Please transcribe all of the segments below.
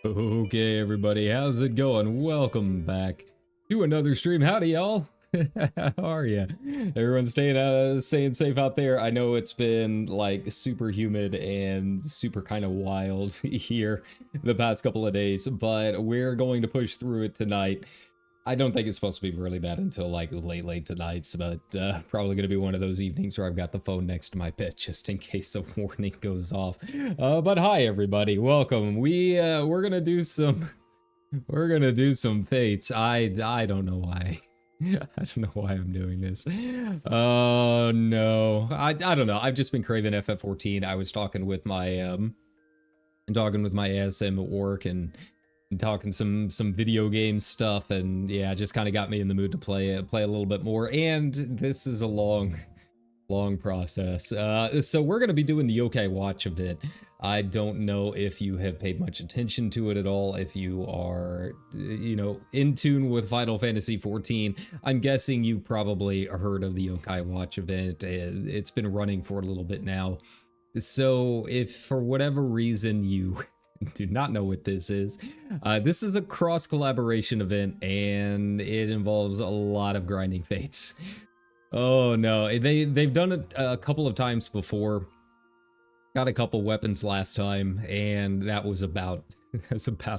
Okay, everybody, how's it going? Welcome back to another stream. Howdy, y'all. How are you? Everyone's staying safe out there. I know it's been like super humid and super kind of wild here the past couple of days, but we're going to push through it tonight. I don't think it's supposed to be really bad until like late tonight, but probably going to be one of those evenings where I've got the phone next to my bed just in case the warning goes off. But hi everybody, welcome. We're gonna do some fates. I don't know why. I don't know why I'm doing this. Oh no, I don't know. I've just been craving FF14. I was talking with my ASM at work and talking some video game stuff, and yeah, just kind of got me in the mood to play a little bit more. And this is a long process. So we're going to be doing the Yokai Watch a bit. I don't know if you have paid much attention to it at all, if you are, in tune with Final Fantasy XIV. I'm guessing you've probably heard of the Yokai Watch event. It's been running for a little bit now. So if for whatever reason you do not know what this is a cross collaboration event, and it involves a lot of grinding fates. Oh no, they've done it a couple of times before. Got a couple weapons last time, and that was about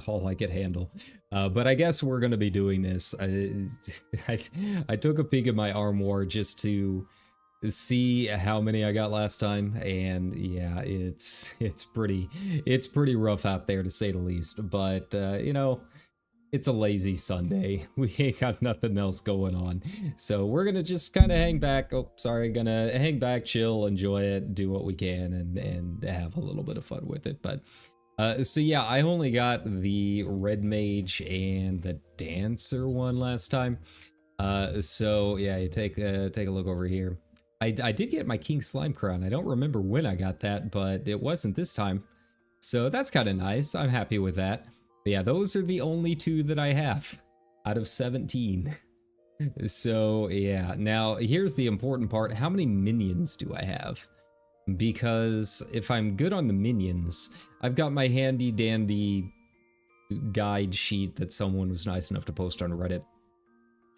all I could handle. But I guess we're gonna be doing this. I took a peek at my armoire just to see how many I got last time, and yeah, it's pretty rough out there to say the least. But it's a lazy Sunday. We ain't got nothing else going on, so we're gonna just kind of hang back. Gonna hang back, chill, enjoy it, do what we can, and have a little bit of fun with it. But so yeah, I only got the Red Mage and the Dancer one last time. So yeah, you take a look over here. I did get my King Slime Crown. I don't remember when I got that, but it wasn't this time. So that's kind of nice. I'm happy with that. But yeah, those are the only two that I have out of 17. So yeah, now here's the important part. How many minions do I have? Because if I'm good on the minions, I've got my handy dandy guide sheet that someone was nice enough to post on Reddit.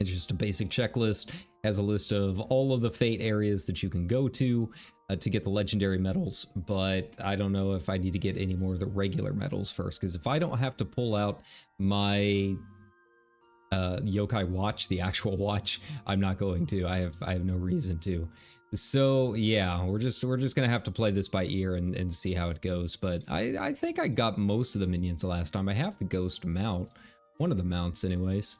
It's just a basic checklist, has a list of all of the fate areas that you can go to get the legendary medals, but I don't know if I need to get any more of the regular medals first, because if I don't have to pull out my Yokai Watch, the actual watch, I'm not going to. I have no reason to. So yeah, we're just gonna have to play this by ear and see how it goes. But I think I got most of the minions last time. I have the ghost mount, one of the mounts anyways.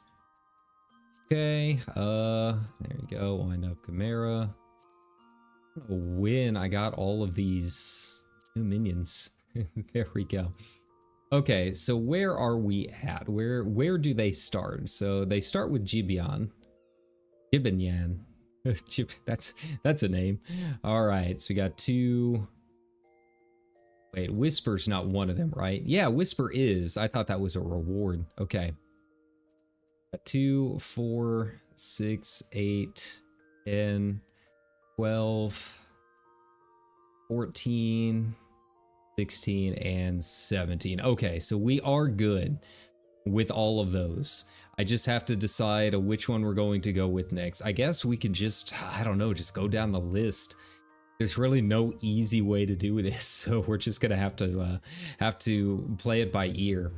Okay, there you go, wind up Chimera. I don't know when I got all of these new minions. There we go. Okay, so where are we at? Where do they start? So they start with Jibian. Jibanyan. That's a name. All right, so we got two. Wait, Whisper's not one of them, right? Yeah, Whisper is. I thought that was a reward. Okay. 2, 4, 6, 8, 10, 12, 14, 16, and 17. Okay, so we are good with all of those. I just have to decide which one we're going to go with next. I guess we can just, I don't know, just go down the list. There's really no easy way to do this, so we're just gonna have to play it by ear.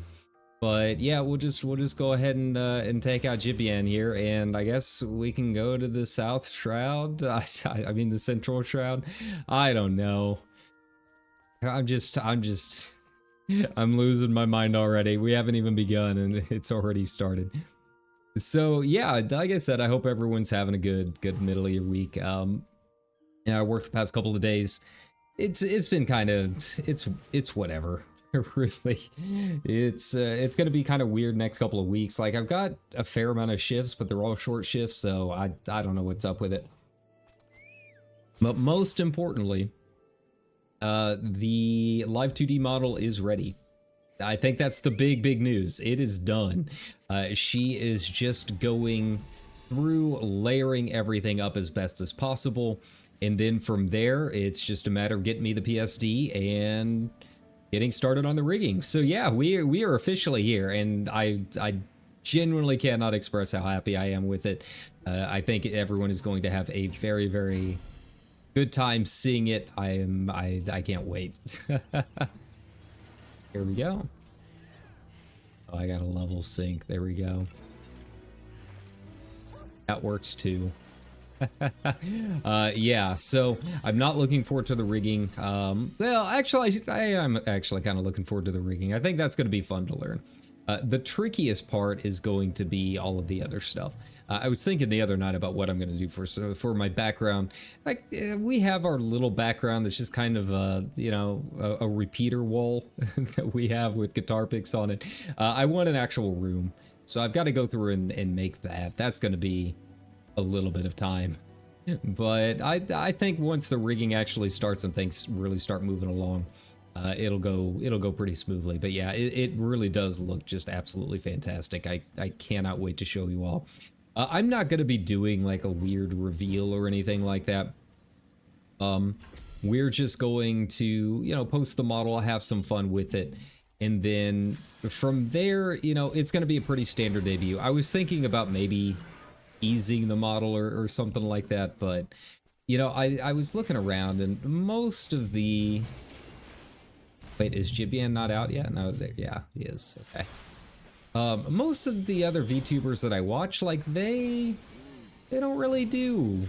But yeah, we'll just go ahead and take out Jibian here, and I guess we can go to the South Shroud. I mean the Central Shroud. I don't know. I'm losing my mind already. We haven't even begun, and it's already started. So yeah, like I said, I hope everyone's having a good middle of your week. Yeah, I worked the past couple of days. It's been kind of it's whatever. Really, it's gonna be kind of weird next couple of weeks. Like, I've got a fair amount of shifts, but they're all short shifts, so I don't know what's up with it. But most importantly, the Live 2D model is ready. I think that's the big news. It is done. She is just going through layering everything up as best as possible, and then from there it's just a matter of getting me the PSD and getting started on the rigging. So yeah, we are officially here, and I genuinely cannot express how happy I am with it. I think everyone is going to have a very, very good time seeing it. I can't wait. Here we go. Oh, I got a level sync. There we go. That works too. Yeah, so I'm not looking forward to the rigging. Well, actually, I am actually kind of looking forward to the rigging. I think that's going to be fun to learn. The trickiest part is going to be all of the other stuff. I was thinking the other night about what I'm going to do for my background. Like, we have our little background that's just kind of a repeater wall that we have with guitar picks on it. I want an actual room, so I've got to go through and make that. That's going to be a little bit of time, but I think once the rigging actually starts and things really start moving along, it'll go pretty smoothly. But yeah, it really does look just absolutely fantastic. I cannot wait to show you all. I'm not going to be doing like a weird reveal or anything like that. We're just going to, post the model, have some fun with it. And then from there, it's going to be a pretty standard debut. I was thinking about maybe easing the model or something like that. But, I was looking around and most of the... Wait, is Jibian not out yet? No, yeah, he is. Okay. Most of the other VTubers that I watch, like, they don't really do,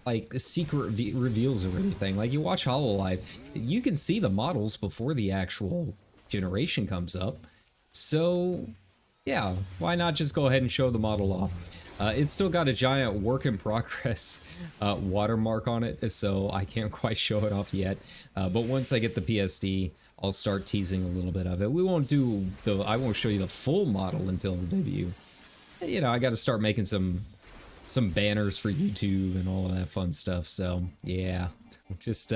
like, secret reveals or anything. Like, you watch HoloLive, you can see the models before the actual generation comes up. So, yeah, why not just go ahead and show the model off? It's still got a giant work in progress watermark on it, so I can't quite show it off yet. But once I get the PSD, I'll start teasing a little bit of it. I won't show you the full model until the debut. I got to start making some banners for YouTube and all of that fun stuff. So yeah, just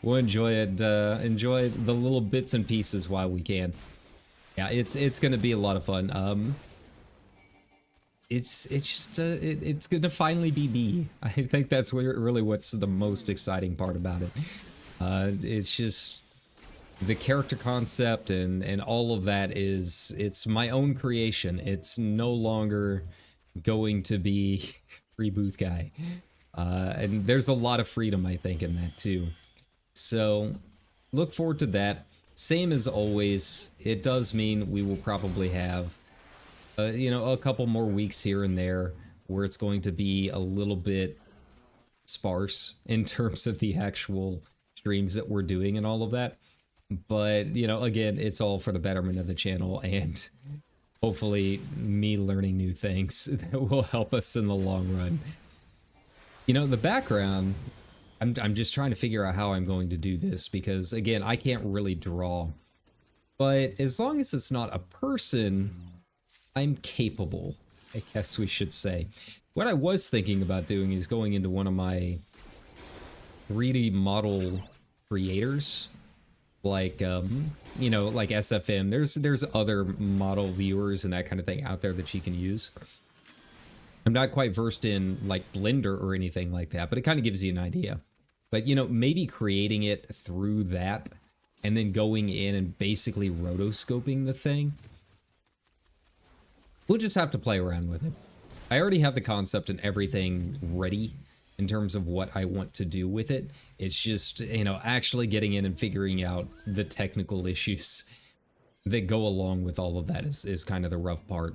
we'll enjoy it. Enjoy the little bits and pieces while we can. Yeah, it's gonna be a lot of fun. It's gonna finally be me. I think that's really what's the most exciting part about it. It's just the character concept and all of that it's my own creation. It's no longer going to be free booth guy. And there's a lot of freedom, I think, in that too. So look forward to that. Same as always, it does mean we will probably have a couple more weeks here and there where it's going to be a little bit sparse in terms of the actual streams that we're doing and all of that. But, again, it's all for the betterment of the channel and hopefully me learning new things that will help us in the long run. The background, I'm just trying to figure out how I'm going to do this because, again, I can't really draw. But as long as it's not a person, I'm capable, I guess we should say. What I was thinking about doing is going into one of my 3D model creators, like like SFM. There's other model viewers and that kind of thing out there that you can use. I'm not quite versed in like Blender or anything like that, but it kind of gives you an idea. But maybe creating it through that and then going in and basically rotoscoping the thing. We'll just have to play around with it. I already have the concept and everything ready in terms of what I want to do with it. It's just, actually getting in and figuring out the technical issues that go along with all of that is kind of the rough part.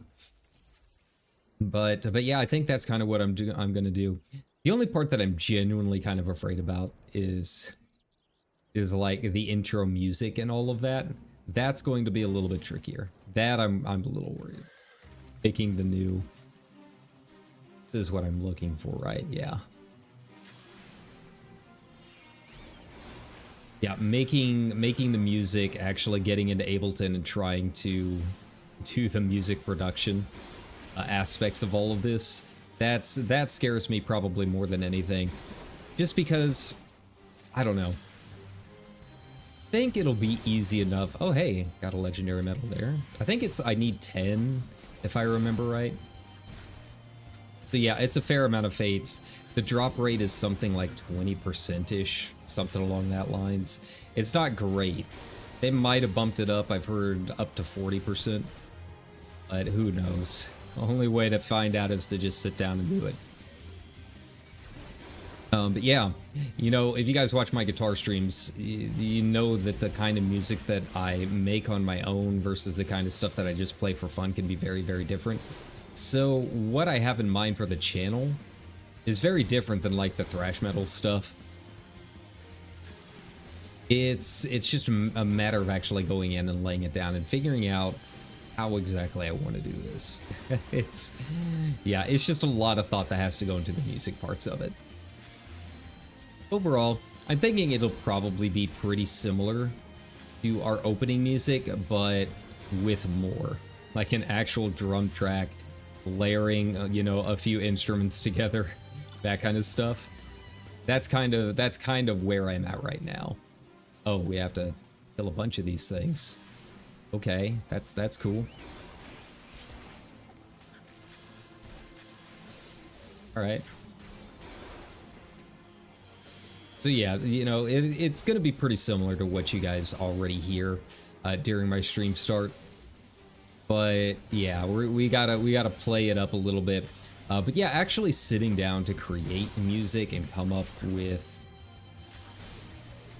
But yeah, I think that's kind of what I'm going to do. The only part that I'm genuinely kind of afraid about is like the intro music and all of that. That's going to be a little bit trickier. That I'm a little worried. Making the new... This is what I'm looking for, right? Yeah. Yeah, making the music, actually getting into Ableton and trying to do the music production aspects of all of this. That scares me probably more than anything. Just because, I don't know. I think it'll be easy enough. Oh, hey, got a legendary medal there. I think I need 10, if I remember right. So yeah, it's a fair amount of fates. The drop rate is something like 20%-ish, something along that lines. It's not great, They might have bumped it up. I've heard up to 40%, but who knows? Only way to find out is to just sit down and do it. But yeah, you know, if you guys watch my guitar streams, you know that the kind of music that I make on my own versus the kind of stuff that I just play for fun can be very, very different. So what I have in mind for the channel is very different than like the thrash metal stuff. It's just a matter of actually going in and laying it down and figuring out how exactly I want to do this. It's just a lot of thought that has to go into the music parts of it. Overall, I'm thinking it'll probably be pretty similar to our opening music, but with more. Like an actual drum track, layering, you know, a few instruments together, that kind of stuff. That's kind of where I'm at right now. Oh, we have to kill a bunch of these things. Okay, that's cool. All right. So yeah, you know, it's going to be pretty similar to what you guys already hear during my stream start. But yeah, we gotta play it up a little bit. But yeah, actually sitting down to create music and come up with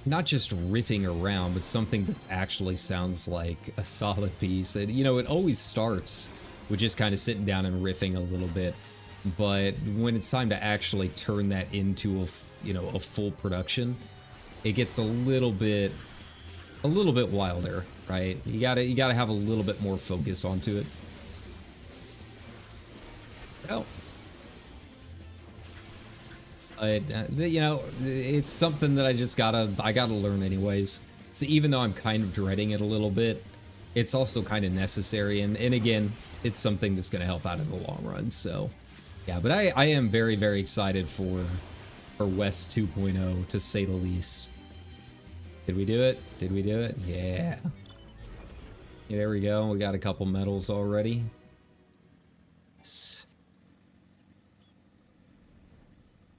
not just riffing around, but something that actually sounds like a solid piece. And you know, it always starts with just kind of sitting down and riffing a little bit. But when it's time to actually turn that into a full production, it gets a little bit wilder, right? You gotta have a little bit more focus onto it. Oh, you know, it's something that I gotta learn anyways. So even though I'm kind of dreading it a little bit, it's also kind of necessary, and again, it's something that's gonna help out in the long run. So yeah, but I am very, very excited for West 2.0, to say the least. Did we do it? Did we do it? Yeah. Yeah, there we go. We got a couple medals already.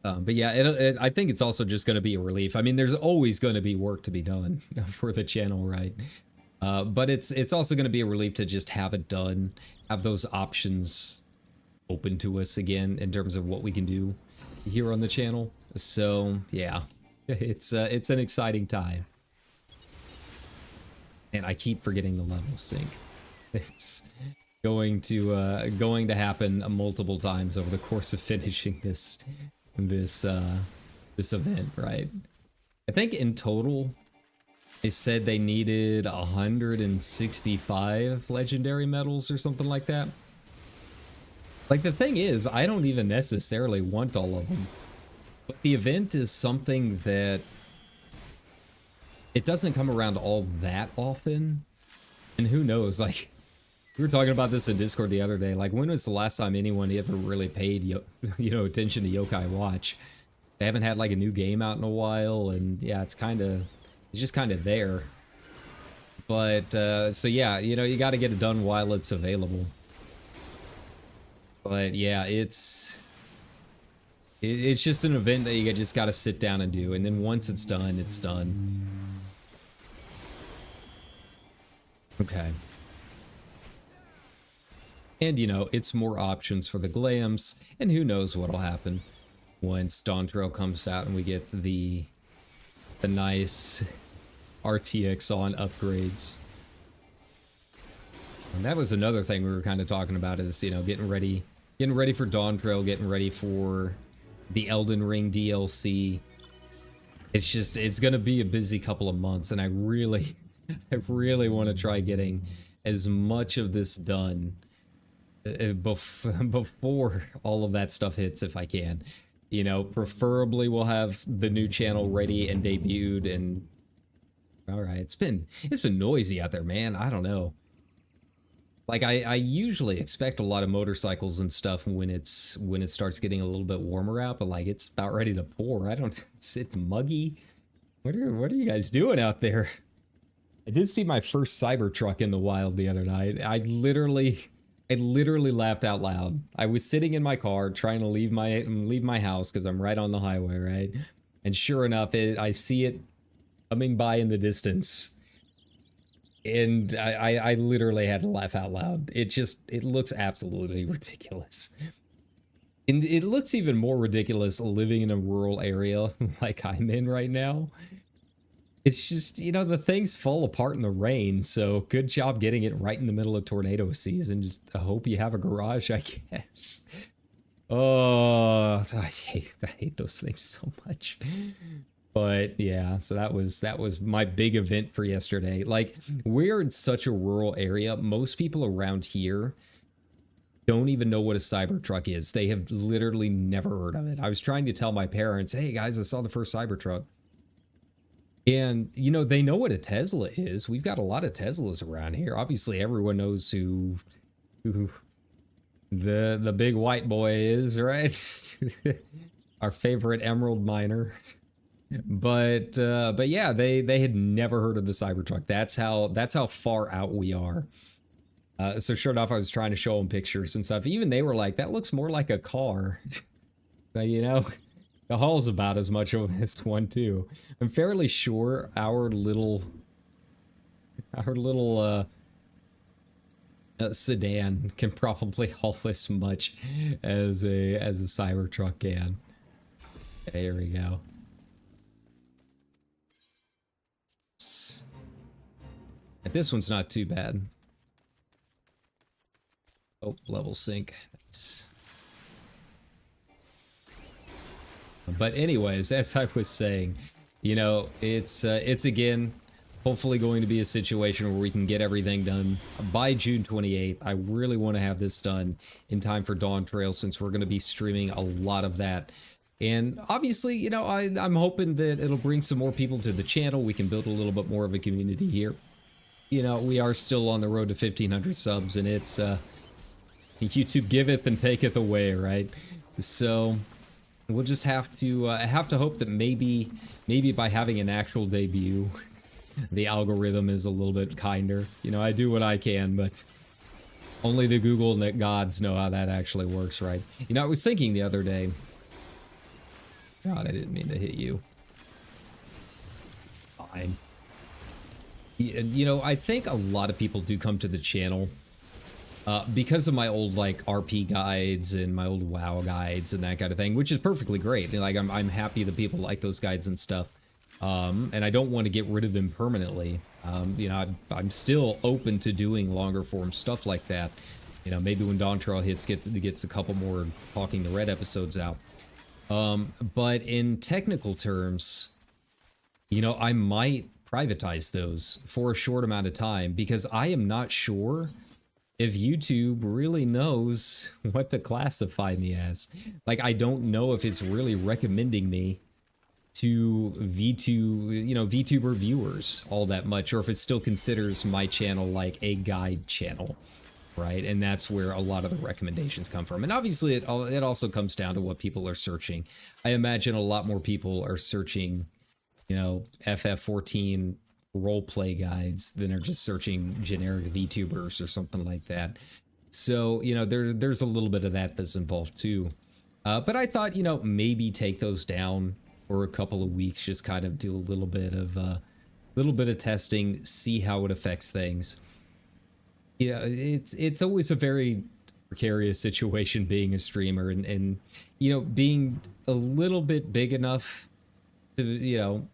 But yeah, I think it's also just going to be a relief. I mean, there's always going to be work to be done for the channel, right? But it's also going to be a relief to just have it done, have those options open to us again in terms of what we can do here on the channel. So yeah, it's an exciting time. And I keep forgetting the level sync. It's going to happen multiple times over the course of finishing this event, right? I think in total they said they needed 165 legendary medals or something like that. Like, the thing is, I don't even necessarily want all of them. But the event is something that it doesn't come around all that often. And who knows, like, we were talking about this in Discord the other day. Like, when was the last time anyone ever really paid, attention to Yokai Watch? They haven't had, like, a new game out in a while, and yeah, it's just kind of there. But, so yeah, you know, you got to get it done while it's available. But yeah, it's just an event that you just got to sit down and do, and then once it's done, it's done. Okay. And you know, it's more options for the glams, and who knows what'll happen once Dawn Trail comes out and we get the nice RTX on upgrades. And that was another thing we were kind of talking about, is, you know, getting ready for Dawn Trail, getting ready for the Elden Ring DLC. It's gonna be a busy couple of months, and I really want to try getting as much of this done before all of that stuff hits, if I can. You know, preferably we'll have the new channel ready and debuted, and all right, it's been noisy out there, man. I don't know. Like, I usually expect a lot of motorcycles and stuff when it starts getting a little bit warmer out, but like, it's about ready to pour. It's muggy. What are you guys doing out there? I did see my first Cybertruck in the wild the other night. I literally laughed out loud. I was sitting in my car trying to leave my house because I'm right on the highway, right? And sure enough, I see it coming by in the distance. And I literally had to laugh out loud. It looks absolutely ridiculous. And it looks even more ridiculous living in a rural area like I'm in right now. It's just, you know, the things fall apart in the rain, so good job getting it right in the middle of tornado season. Just I hope you have a garage, I guess. Oh, I hate those things so much. But yeah, so that was my big event for yesterday. Like, we're in such a rural area. Most people around here don't even know what a Cybertruck is. They have literally never heard of it. I was trying to tell my parents, hey guys, I saw the first Cybertruck. And, you know, they know what a Tesla is. We've got a lot of Teslas around here. Obviously, everyone knows who the big white boy is, right? Our favorite emerald miner. But yeah, they had never heard of the Cybertruck. That's how far out we are. So sure enough, I was trying to show them pictures and stuff. Even they were like, that looks more like a car. So, you know, the Hall's about as much of this one too. I'm fairly sure our little sedan can probably haul as much as a Cybertruck can. Okay, here we go. This one's not too bad. Oh, level sync. Nice. But anyways, as I was saying, you know, it's again hopefully going to be a situation where we can get everything done by June 28th. I really want to have this done in time for Dawn Trail, since we're going to be streaming a lot of that. And obviously, you know, I'm hoping that it'll bring some more people to the channel. We can build a little bit more of a community here. You know, we are still on the road to 1,500 subs, and it's YouTube giveth and taketh away, right? So we'll just have to hope that maybe by having an actual debut, the algorithm is a little bit kinder. You know, I do what I can, but only the Google gods know how that actually works, right? You know, I was thinking the other day. God, I didn't mean to hit you. Fine. You know, I think a lot of people do come to the channel because of my old, like, RP guides and my old WoW guides and that kind of thing, which is perfectly great. And, like, I'm happy that people like those guides and stuff. And I don't want to get rid of them permanently. You know, I'm still open to doing longer form stuff like that. You know, maybe when Dawn Trail gets a couple more Talking to Red episodes out. But in technical terms, you know, I might privatize those for a short amount of time, because I am not sure if YouTube really knows what to classify me as. Like, I don't know if it's really recommending me to VTuber viewers all that much, or if it still considers my channel like a guide channel, right? And that's where a lot of the recommendations come from. And obviously it also comes down to what people are searching. I imagine a lot more people are searching, you know, FF14 roleplay guides than are just searching generic VTubers or something like that. So, you know, there's a little bit of that that's involved too. But I thought, you know, maybe take those down for a couple of weeks, just kind of do a little bit of testing, see how it affects things. You know, it's always a very precarious situation being a streamer, and you know, being a little bit big enough to, you know,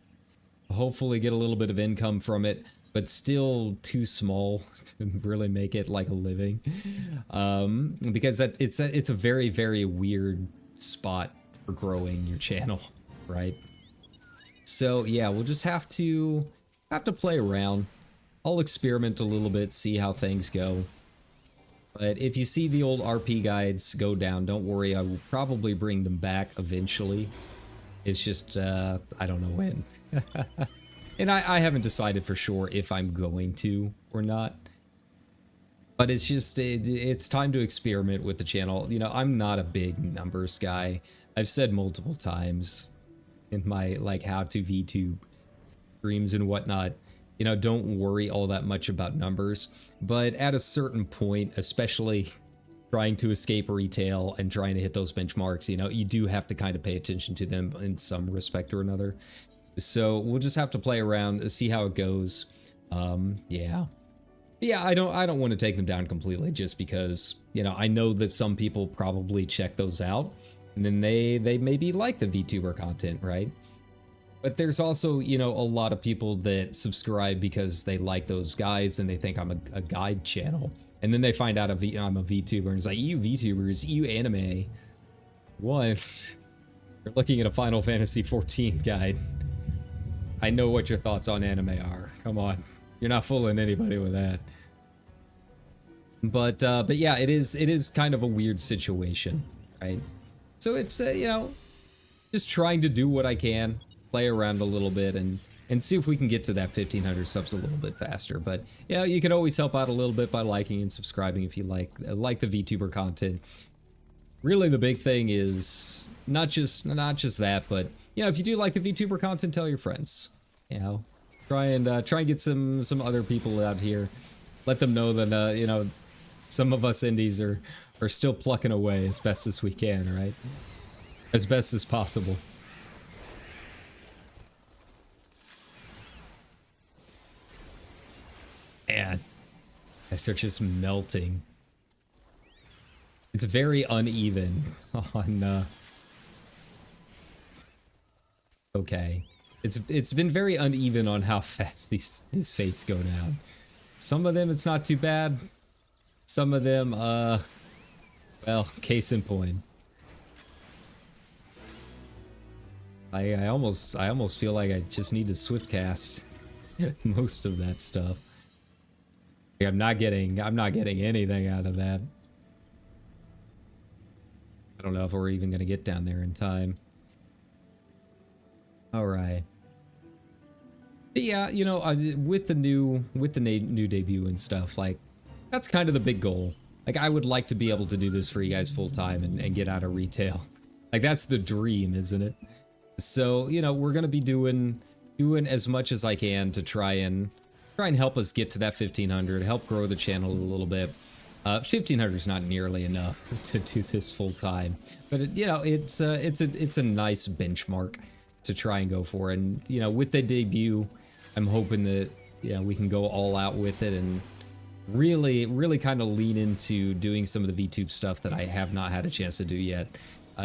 hopefully get a little bit of income from it, but still too small to really make it like a living. Because it's a very, very weird spot for growing your channel, right? So yeah, we'll just have to play around. I'll experiment a little bit, see how things go. But if you see the old RP guides go down, don't worry, I will probably bring them back eventually. It's just, I don't know when. And I haven't decided for sure if I'm going to or not. But it's just, it's time to experiment with the channel. You know, I'm not a big numbers guy. I've said multiple times in my, like, how to VTube streams and whatnot, you know, don't worry all that much about numbers. But at a certain point, especially trying to escape retail and trying to hit those benchmarks, you know, you do have to kind of pay attention to them in some respect or another. So we'll just have to play around, see how it goes. Yeah. Yeah, I don't want to take them down completely just because, you know, I know that some people probably check those out and then they maybe like the VTuber content, right? But there's also, you know, a lot of people that subscribe because they like those guys and they think I'm a guide channel. And then they find out I'm a VTuber and it's like, you VTubers, you anime. What? You're looking at a Final Fantasy XIV guide. I know what your thoughts on anime are. Come on. You're not fooling anybody with that. But yeah, it is kind of a weird situation, right? So it's, you know, just trying to do what I can, play around a little bit and see if we can get to that 1,500 subs a little bit faster. But yeah, you can always help out a little bit by liking and subscribing if you like the VTuber content. Really, the big thing is not just that, but you know, if you do like the VTuber content, tell your friends. You know, try and get some other people out here. Let them know that you know, some of us indies are still plucking away as best as we can, right? As best as possible. Man, guys are just melting. It's very uneven on okay. It's been very uneven on how fast these fates go down. Some of them it's not too bad. Some of them well, case in point. I almost feel like I just need to swift cast most of that stuff. I'm not getting anything out of that. I don't know if we're even gonna get down there in time. All right. But yeah, you know, with the new debut and stuff, like that's kind of the big goal. Like I would like to be able to do this for you guys full time and get out of retail. Like that's the dream, isn't it? So, you know, we're gonna be doing as much as I can to try and help us get to that 1,500, help grow the channel a little bit. 1,500 is not nearly enough to do this full time, but you know, it's a nice benchmark to try and go for. And you know, with the debut, I'm hoping that we can go all out with it and really kind of lean into doing some of the VTube stuff that I have not had a chance to do yet.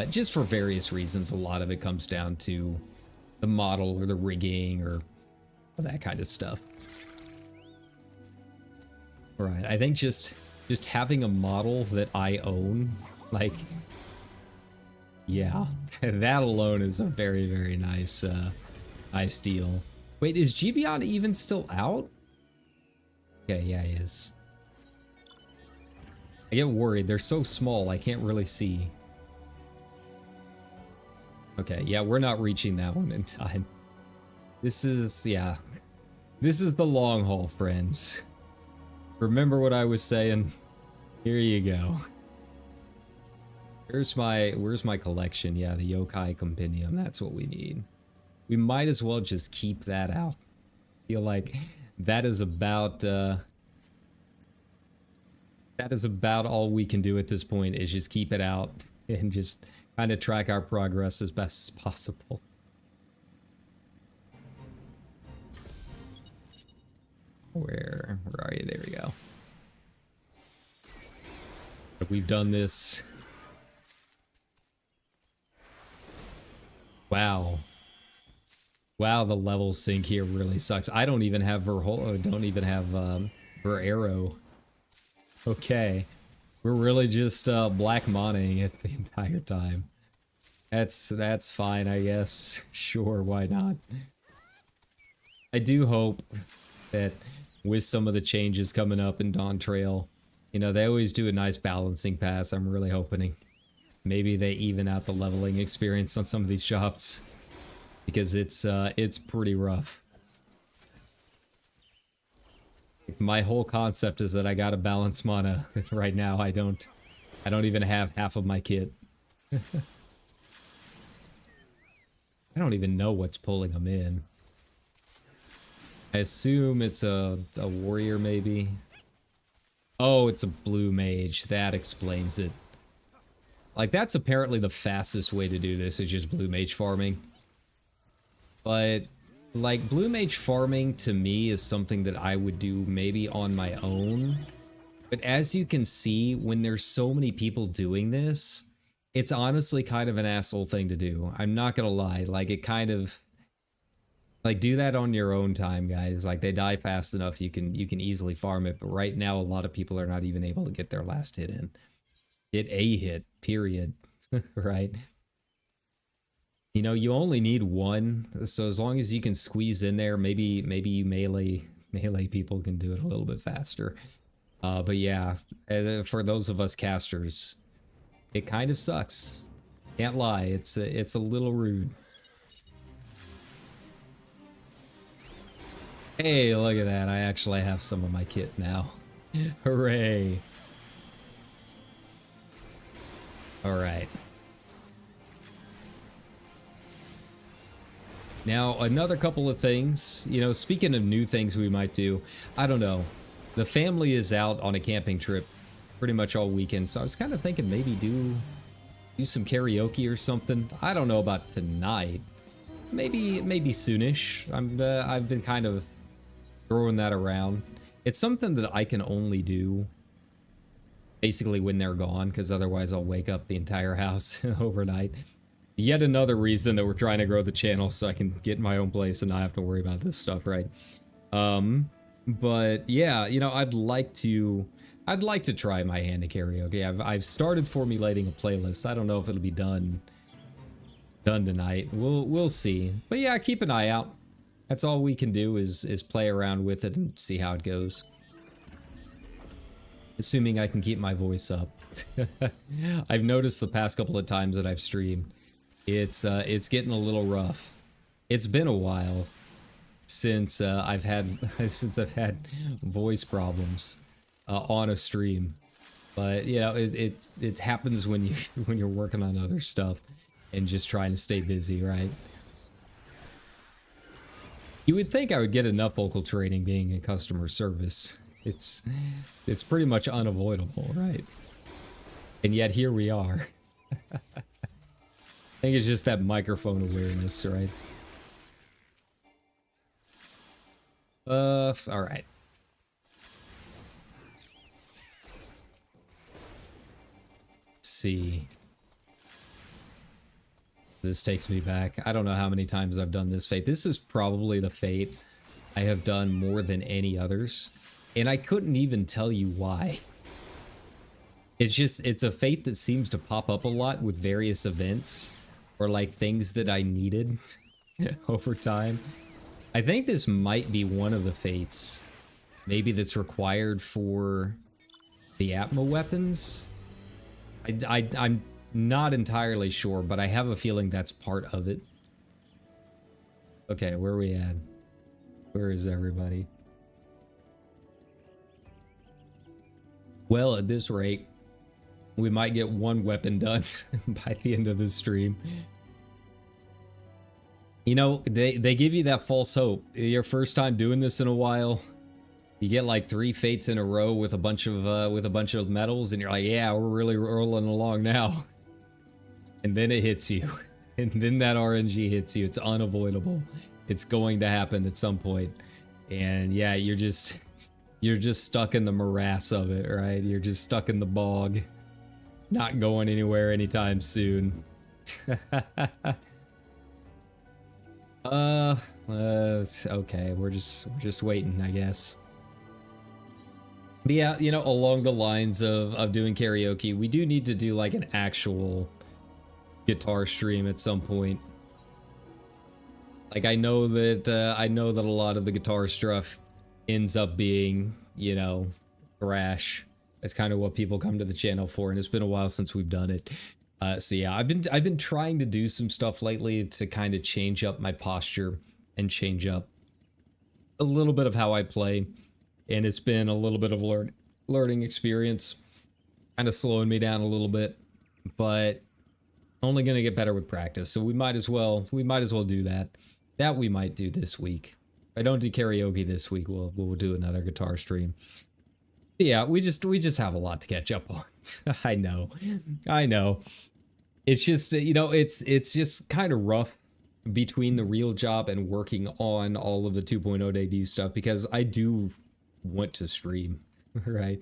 Just for various reasons. A lot of it comes down to the model or the rigging or that kind of stuff. All right, I think just having a model that I own, like, yeah, that alone is a very nice nice deal. Wait, is Gibeon even still out? Okay, yeah, he is. I get worried. They're so small, I can't really see. Okay, yeah, we're not reaching that one in time. This is, yeah. This is the long haul, friends. Remember what I was saying? Here you go. Where's my collection? Yeah, the Yokai Compendium. That's what we need. We might as well just keep that out. I feel like that is about all we can do at this point is just keep it out and just kind of track our progress as best as possible. Where are you? There we go. We've done this. Wow. Wow, the level sync here really sucks. I don't even have her arrow. Okay. We're really just black moning it the entire time. That's fine, I guess. Sure, why not? I do hope that with some of the changes coming up in Dawn Trail, you know, they always do a nice balancing pass. I'm really hoping maybe they even out the leveling experience on some of these shops, because it's pretty rough. My whole concept is that I gotta balance mana. Right now I don't even have half of my kit. I don't even know what's pulling them in. I assume it's a warrior, maybe. Oh, it's a blue mage. That explains it. Like, that's apparently the fastest way to do this, is just blue mage farming. But like blue mage farming to me is something that I would do maybe on my own. But as you can see, when there's so many people doing this, it's honestly kind of an asshole thing to do. I'm not gonna lie. Like, it kind of, like, do that on your own time, guys. Like, they die fast enough, you can easily farm it. But right now, a lot of people are not even able to get their last hit in. Get a hit, period. Right? You know, you only need one. So as long as you can squeeze in there, maybe melee people can do it a little bit faster. But yeah, for those of us casters, it kind of sucks. Can't lie, it's a little rude. Hey, look at that. I actually have some of my kit now. Hooray. All right. Now, another couple of things, you know, speaking of new things we might do, I don't know. The family is out on a camping trip pretty much all weekend, so I was kind of thinking maybe do some karaoke or something. I don't know about tonight. Maybe soonish. I've been kind of throwing that around. It's something that I can only do basically when they're gone, because otherwise I'll wake up the entire house overnight. Yet another reason that we're trying to grow the channel, so I can get in my own place and not have to worry about this stuff, right? But yeah, you know, I'd like to try my hand at karaoke. I've started formulating a playlist. I don't know if it'll be done tonight. We'll see. But yeah, keep an eye out. That's all we can do is play around with it and see how it goes. Assuming I can keep my voice up. I've noticed the past couple of times that I've streamed, it's getting a little rough. It's been a while since I've had voice problems on a stream, but you know, it happens when you're working on other stuff and just trying to stay busy, right? You would think I would get enough vocal training being in customer service. It's pretty much unavoidable, right? And yet here we are. I think it's just that microphone awareness, right? All right. Let's see. This takes me back. I don't know how many times I've done this fate. This is probably the fate I have done more than any others. And I couldn't even tell you why. It's a fate that seems to pop up a lot with various events or like things that I needed over time. I think this might be one of the fates, maybe that's required for the Atma weapons. I'm not entirely sure, but I have a feeling that's part of it. Okay, where are we at? Where is everybody? Well, at this rate, we might get one weapon done by the end of this stream. You know, they give you that false hope. Your first time doing this in a while, you get like 3 fates in a row with a bunch of medals, and you're like, yeah, we're really rolling along now. And then it hits you, and then that RNG hits you. It's unavoidable. It's going to happen at some point, and yeah, you're just stuck in the morass of it, right? You're just stuck in the bog, not going anywhere anytime soon. Okay, we're just waiting, I guess. But yeah, you know, along the lines of doing karaoke, we do need to do like an actual guitar stream at some point. Like, I know that a lot of the guitar stuff ends up being, you know, thrash. That's kind of what people come to the channel for, and it's been a while since we've done it. So yeah, I've been trying to do some stuff lately to kind of change up my posture and change up a little bit of how I play, and it's been a little bit of a learning experience, kind of slowing me down a little bit, but only gonna get better with practice. So we might as well do that. That we might do this week. If I don't do karaoke this week, we'll do another guitar stream. Yeah, we just have a lot to catch up on. I know. It's just, you know, it's just kind of rough between the real job and working on all of the 2.0 debut stuff, because I do want to stream, right?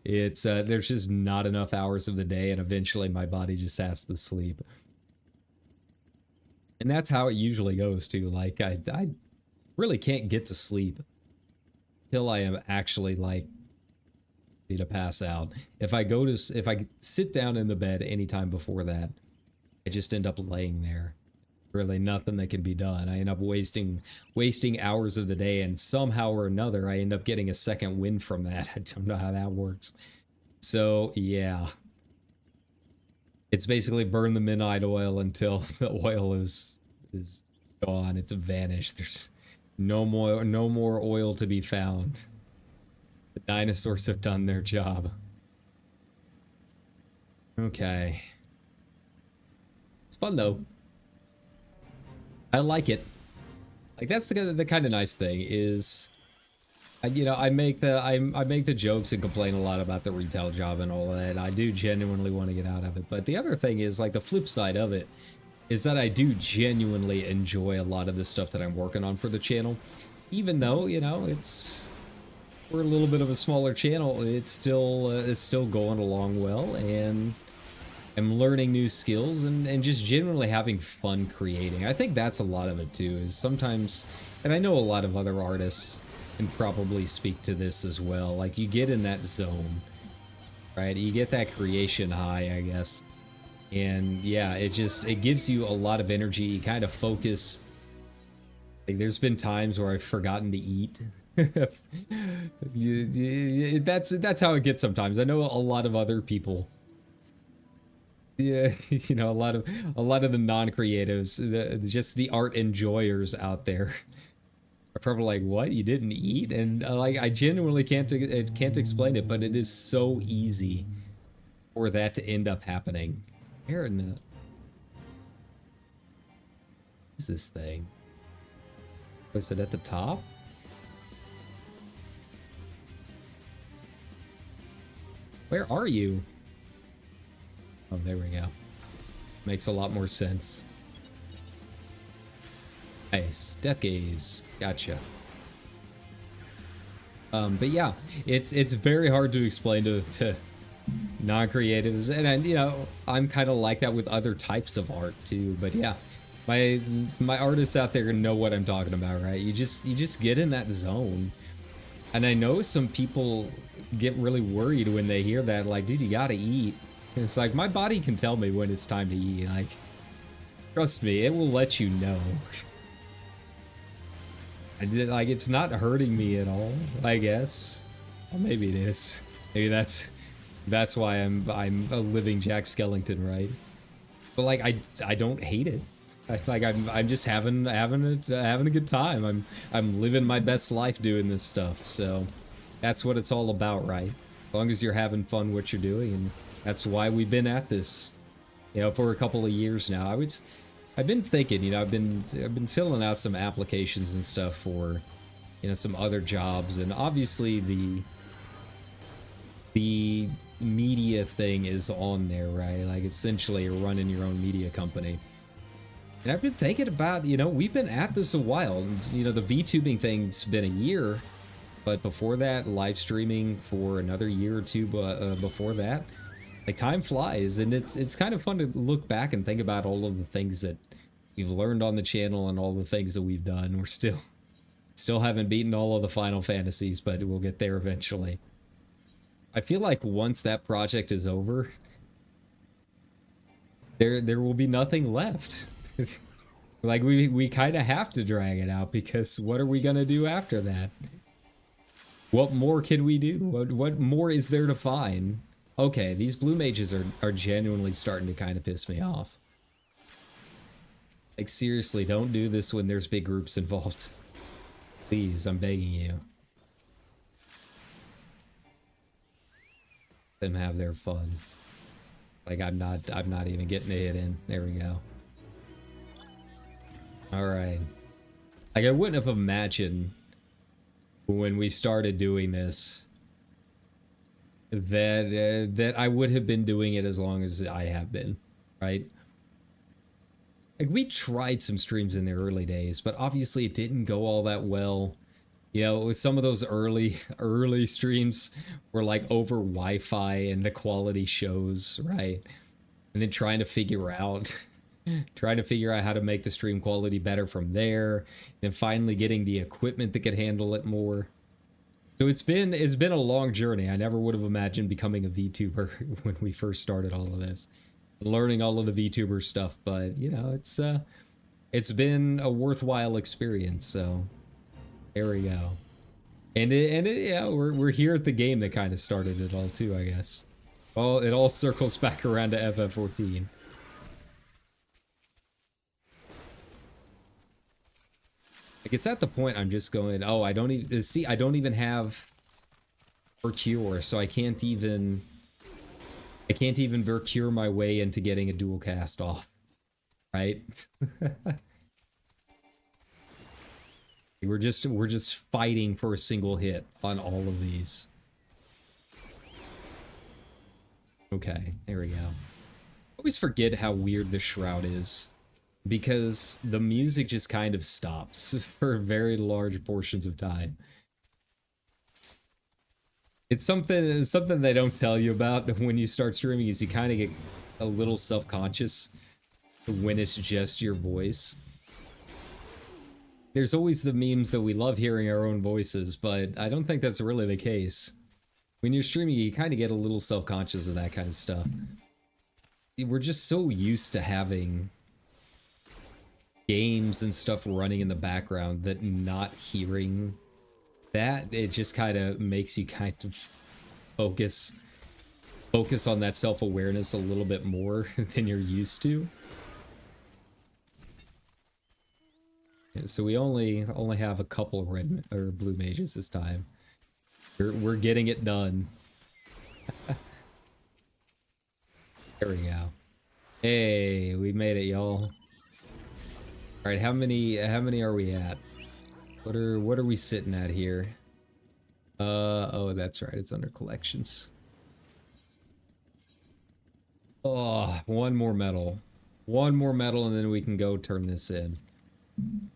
It's there's just not enough hours of the day, and eventually my body just has to sleep. And that's how it usually goes too. Like I really can't get to sleep till I am actually like ready to pass out. If I sit down in the bed anytime before that, I just end up laying there. Really nothing that can be done. I end up wasting hours of the day, and somehow or another I end up getting a second win from that. I don't know how that works. So yeah, it's basically burn the midnight oil until the oil is gone. It's vanished. There's no more oil to be found. The dinosaurs have done their job. Okay, it's fun though. I like it. Like that's the kind of nice thing is, I make the jokes and complain a lot about the retail job and all of that. I do genuinely want to get out of it. But the other thing is, like, the flip side of it is that I do genuinely enjoy a lot of the stuff that I'm working on for the channel. Even though, we're a little bit of a smaller channel, it's still going along well, and I'm learning new skills and just generally having fun creating. I think that's a lot of it too, is sometimes, and I know a lot of other artists can probably speak to this as well, like you get in that zone, right? You get that creation high, I guess. And yeah, it gives you a lot of energy. You kind of focus. Like there's been times where I've forgotten to eat. That's how it gets sometimes. I know a lot of other people. Yeah, a lot of the non-creatives, just the art enjoyers out there, are probably like, "What? You didn't eat?" And like, I genuinely can't explain it, but it is so easy for that to end up happening. Where in the... What is this thing? Was it at the top? Where are you? Oh, there we go. Makes a lot more sense. Nice. Death Gaze. Gotcha. But yeah, it's very hard to explain to non-creatives, and I'm kind of like that with other types of art too. But yeah, my artists out there know what I'm talking about, right? You just get in that zone, and I know some people get really worried when they hear that, like, dude, you gotta eat. It's like, my body can tell me when it's time to eat. Like, trust me, it will let you know. Like, it's not hurting me at all, I guess. Well, maybe it is. Maybe that's why I'm a living Jack Skellington, right? But like, I don't hate it. I'm just having a good time. I'm living my best life doing this stuff. So that's what it's all about, right? As long as you're having fun what you're doing, and that's why we've been at this, for a couple of years now. I've been thinking, I've been filling out some applications and stuff for, some other jobs, and obviously the media thing is on there, right? Like, essentially, you're running your own media company. And I've been thinking about, we've been at this a while. And, the VTubing thing's been a year, but before that, live streaming for another year or two before that. Like, time flies, and it's kind of fun to look back and think about all of the things that we've learned on the channel and all the things that we've done. We're still haven't beaten all of the Final Fantasies, but we'll get there eventually. I feel like once that project is over, there will be nothing left. Like, we kind of have to drag it out, because what are we gonna do after that? What more can we do? What more is there to find? Okay, these blue mages are genuinely starting to kind of piss me off. Like, seriously, don't do this when there's big groups involved. Please, I'm begging you. Let them have their fun. Like, I'm not even getting a hit in. There we go. Alright. Like, I wouldn't have imagined when we started doing this that I would have been doing it as long as I have been, right? like we tried some streams in the early days, but obviously it didn't go all that well. You know, with some of those early streams were like over Wi-Fi and the quality shows, right? And then trying to figure out how to make the stream quality better from there, and finally getting the equipment that could handle it more. So it's been a long journey. I never would have imagined becoming a VTuber when we first started all of this, learning all of the VTuber stuff. But you know, it's been a worthwhile experience. So there we go. And yeah, we're here at the game that kind of started it all too, I guess. Well, it all circles back around to FF14. Like, it's at the point I'm just going, oh, I don't even have Vercure, so I can't even Vercure my way into getting a dual cast off, right? We're just fighting for a single hit on all of these. Okay, there we go. I always forget how weird the shroud is, because the music just kind of stops for very large portions of time. It's something they don't tell you about when you start streaming, is you kind of get a little self-conscious when it's just your voice. There's always the memes that we love hearing our own voices, but I don't think that's really the case. When you're streaming, you kind of get a little self-conscious of that kind of stuff. We're just so used to having games and stuff running in the background that not hearing that, it just kind of makes you kind of focus on that self-awareness a little bit more than you're used to. So we only have a couple of red or blue mages this time. We're getting it done. There we go. Hey, we made it, y'all. All right, how many are we at? What are we sitting at here? Oh, that's right. It's under collections. Oh, one more medal. One more medal, and then we can go turn this in.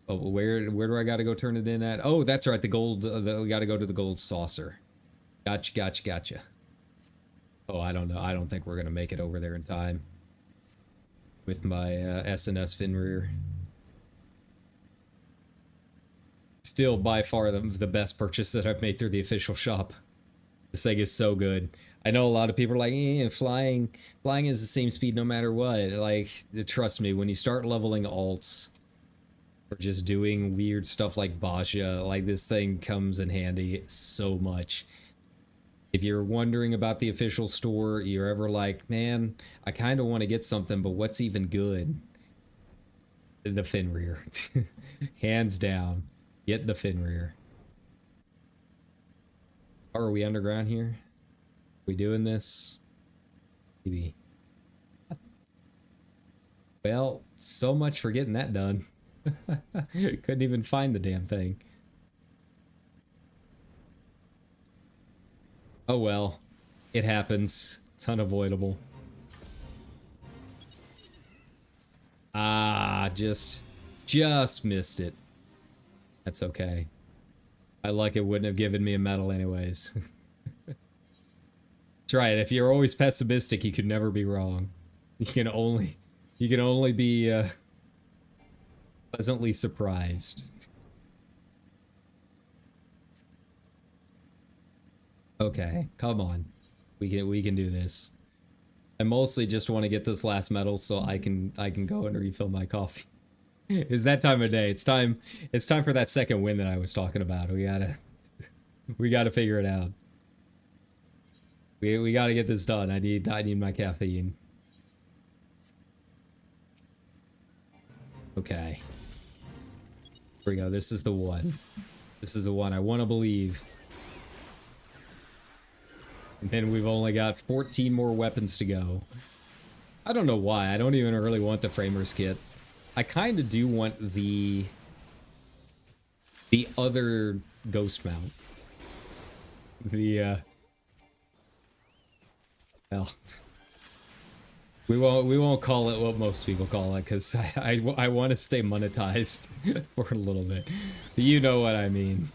Oh, where do I gotta go turn it in at? Oh, that's right, the gold, we gotta go to the gold saucer. Gotcha. Oh, I don't know. I don't think we're gonna make it over there in time with my SNS Finrear. Still, by far, the best purchase that I've made through the official shop. This thing is so good. I know a lot of people are like, flying is the same speed no matter what. Like, trust me, when you start leveling alts, or just doing weird stuff like Baja, like, this thing comes in handy so much. If you're wondering about the official store, you're ever like, man, I kind of want to get something, but what's even good? The Finrear. Hands down. Get the Finrear. Are we underground here? Are we doing this? Maybe. Well, so much for getting that done. Couldn't even find the damn thing. Oh well, it happens. It's unavoidable. Ah, just missed it. That's okay. I like it wouldn't have given me a medal anyways. That's right. If you're always pessimistic, you could never be wrong. You can only be pleasantly surprised. Okay, come on. We can do this. I mostly just want to get this last medal so I can go and refill my coffee. It's that time of day. It's time for that second win that I was talking about. We gotta figure it out. We gotta get this done. I need my caffeine. Okay. Here we go. This is the one. This is the one I want to believe. And then we've only got 14 more weapons to go. I don't know why. I don't even really want the Framer's Kit. I kind of do want the other ghost mount. Well, We won't call it what most people call it, because I want to stay monetized for a little bit. You know what I mean.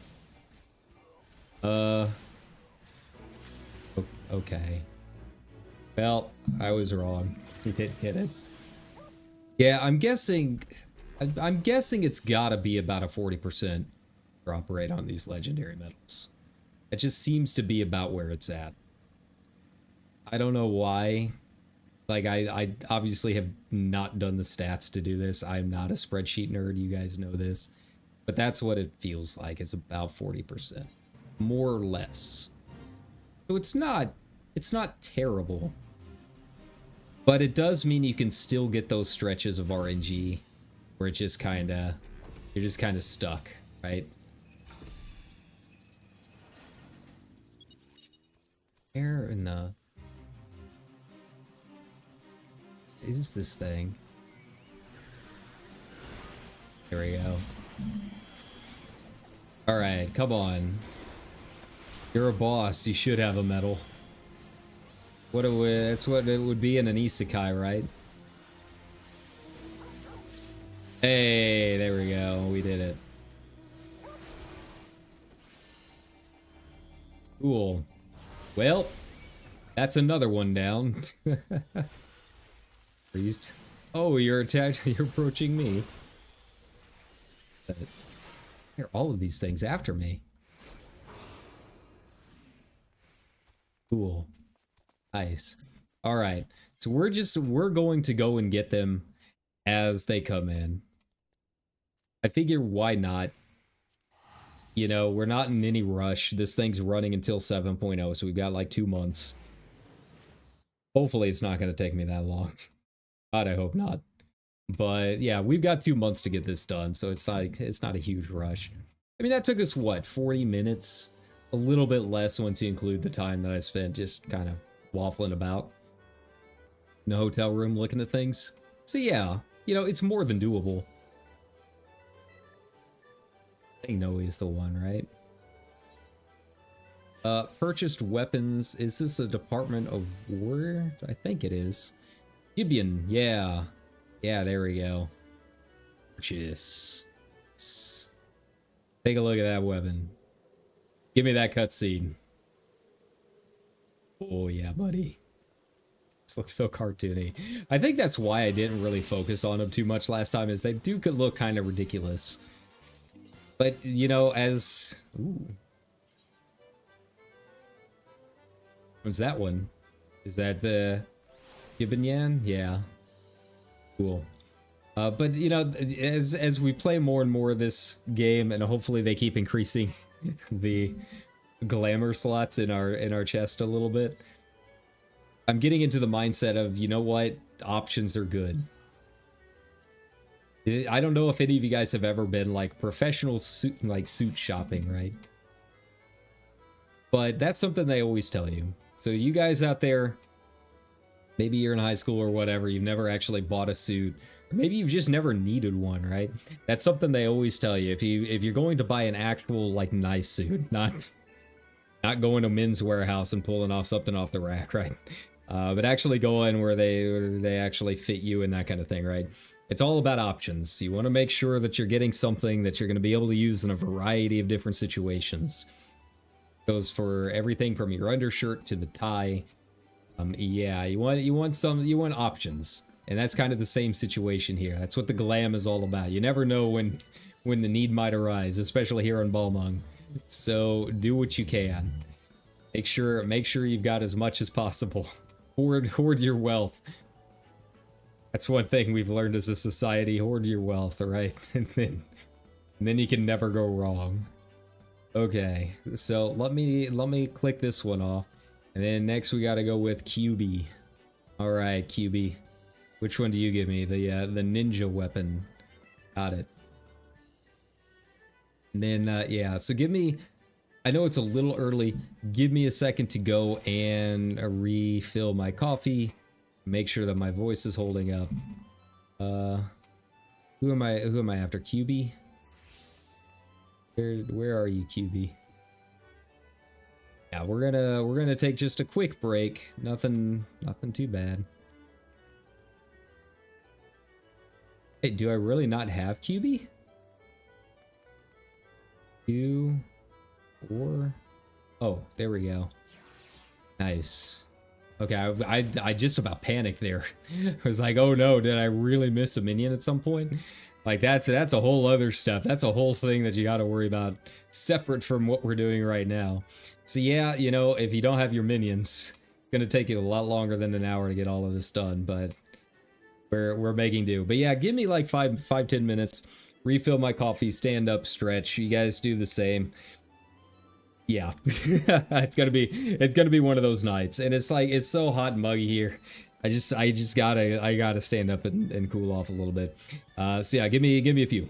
Okay. Well, I was wrong. He didn't get it. Yeah, I'm guessing it's gotta be about a 40% drop rate on these legendary medals. It just seems to be about where it's at. I don't know why. Like, I obviously have not done the stats to do this. I'm not a spreadsheet nerd, you guys know this. But that's what it feels like, it's about 40%. More or less. So it's not terrible. But it does mean you can still get those stretches of RNG where it just kinda, you're just kinda stuck, right? Where in the... is this thing? There we go. Alright, come on. You're a boss, you should have a medal. That's what it would be in an isekai, right? Hey, there we go. We did it. Cool. Well, that's another one down. Priest. Oh, you're attacked. You're approaching me. Here, all of these things after me. Cool. Nice. All right. So we're going to go and get them as they come in. I figure why not? You know, we're not in any rush. This thing's running until 7.0, so we've got like 2 months. Hopefully it's not going to take me that long. God, I hope not. But yeah, we've got 2 months to get this done, so it's not a huge rush. I mean, that took us what, 40 minutes? A little bit less once you include the time that I spent just kind of waffling about in the hotel room looking at things. So yeah, you know, it's more than doable. I think Noe is the one, right? Purchased weapons. Is this a Department of War? I think it is. Gibeon, yeah. Yeah, there we go. Purchase. Take a look at that weapon. Give me that cutscene. Oh yeah, buddy. This looks so cartoony. I think that's why I didn't really focus on them too much last time, is they do could look kind of ridiculous. But, you know, as... ooh. What's that one? Is that the... Gibeon? Yeah. Cool. But, you know, as we play more and more of this game, and hopefully they keep increasing the glamour slots in our chest a little bit, I'm getting into the mindset of, you know what, options are good. I don't know if any of you guys have ever been like professional suit shopping, right? But that's something they always tell you. So you guys out there, maybe you're in high school or whatever, you've never actually bought a suit, or maybe you've just never needed one, right? That's something they always tell you. If you're going to buy an actual like nice suit, not going to Men's Warehouse and pulling off something off the rack, right? But actually going where they actually fit you and that kind of thing, right? It's all about options. You want to make sure that you're getting something that you're going to be able to use in a variety of different situations. Goes for everything from your undershirt to the tie. Yeah, you want options. And that's kind of the same situation here. That's what the glam is all about. You never know when the need might arise, especially here on Balmung. So do what you can. Make sure you've got as much as possible. Hoard your wealth. That's one thing we've learned as a society. Hoard your wealth, alright? And then you can never go wrong. Okay, so let me click this one off. And then next we gotta go with QB. Alright, QB. Which one do you give me? The ninja weapon. Got it. And then, yeah, so give me... I know it's a little early. Give me a second to go and refill my coffee. Make sure that my voice is holding up. Who am I after? QB? Where are you, QB? Yeah, we're gonna take just a quick break. Nothing too bad. Hey, do I really not have QB? 2, 4. Oh, there we go. Nice. Okay, I just about panicked there. I was like, oh no, did I really miss a minion at some point? Like that's a whole other stuff. That's a whole thing that you got to worry about separate from what we're doing right now. So yeah, you know, if you don't have your minions, it's gonna take you a lot longer than an hour to get all of this done, but we're making do. But yeah, give me like 5-10 minutes, refill my coffee, stand up, stretch. You guys do the same. Yeah, it's gonna be one of those nights, and it's like it's so hot and muggy here. I just gotta stand up and cool off a little bit. So yeah, give me a few.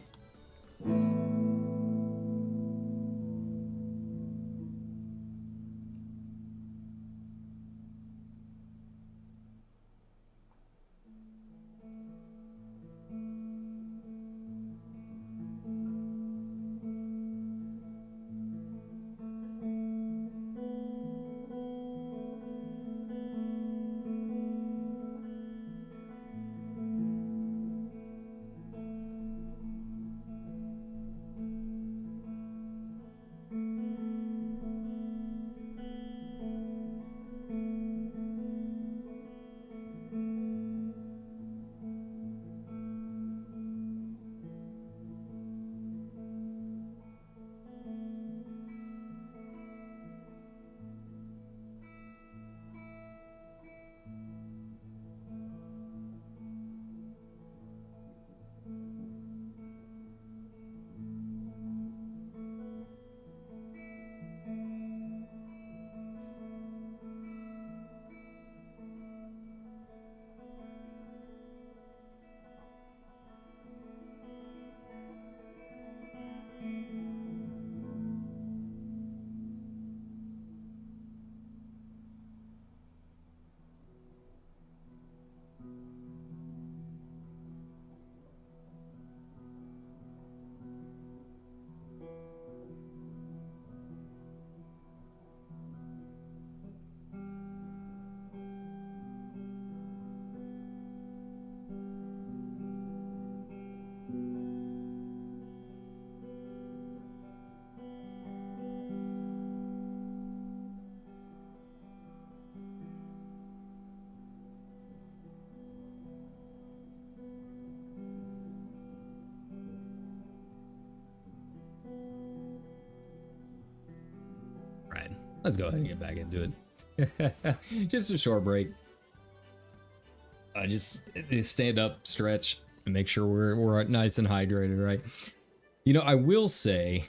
Let's go ahead and get back into it. Just a short break. Just stand up, stretch, and make sure we're nice and hydrated, right? You know, I will say,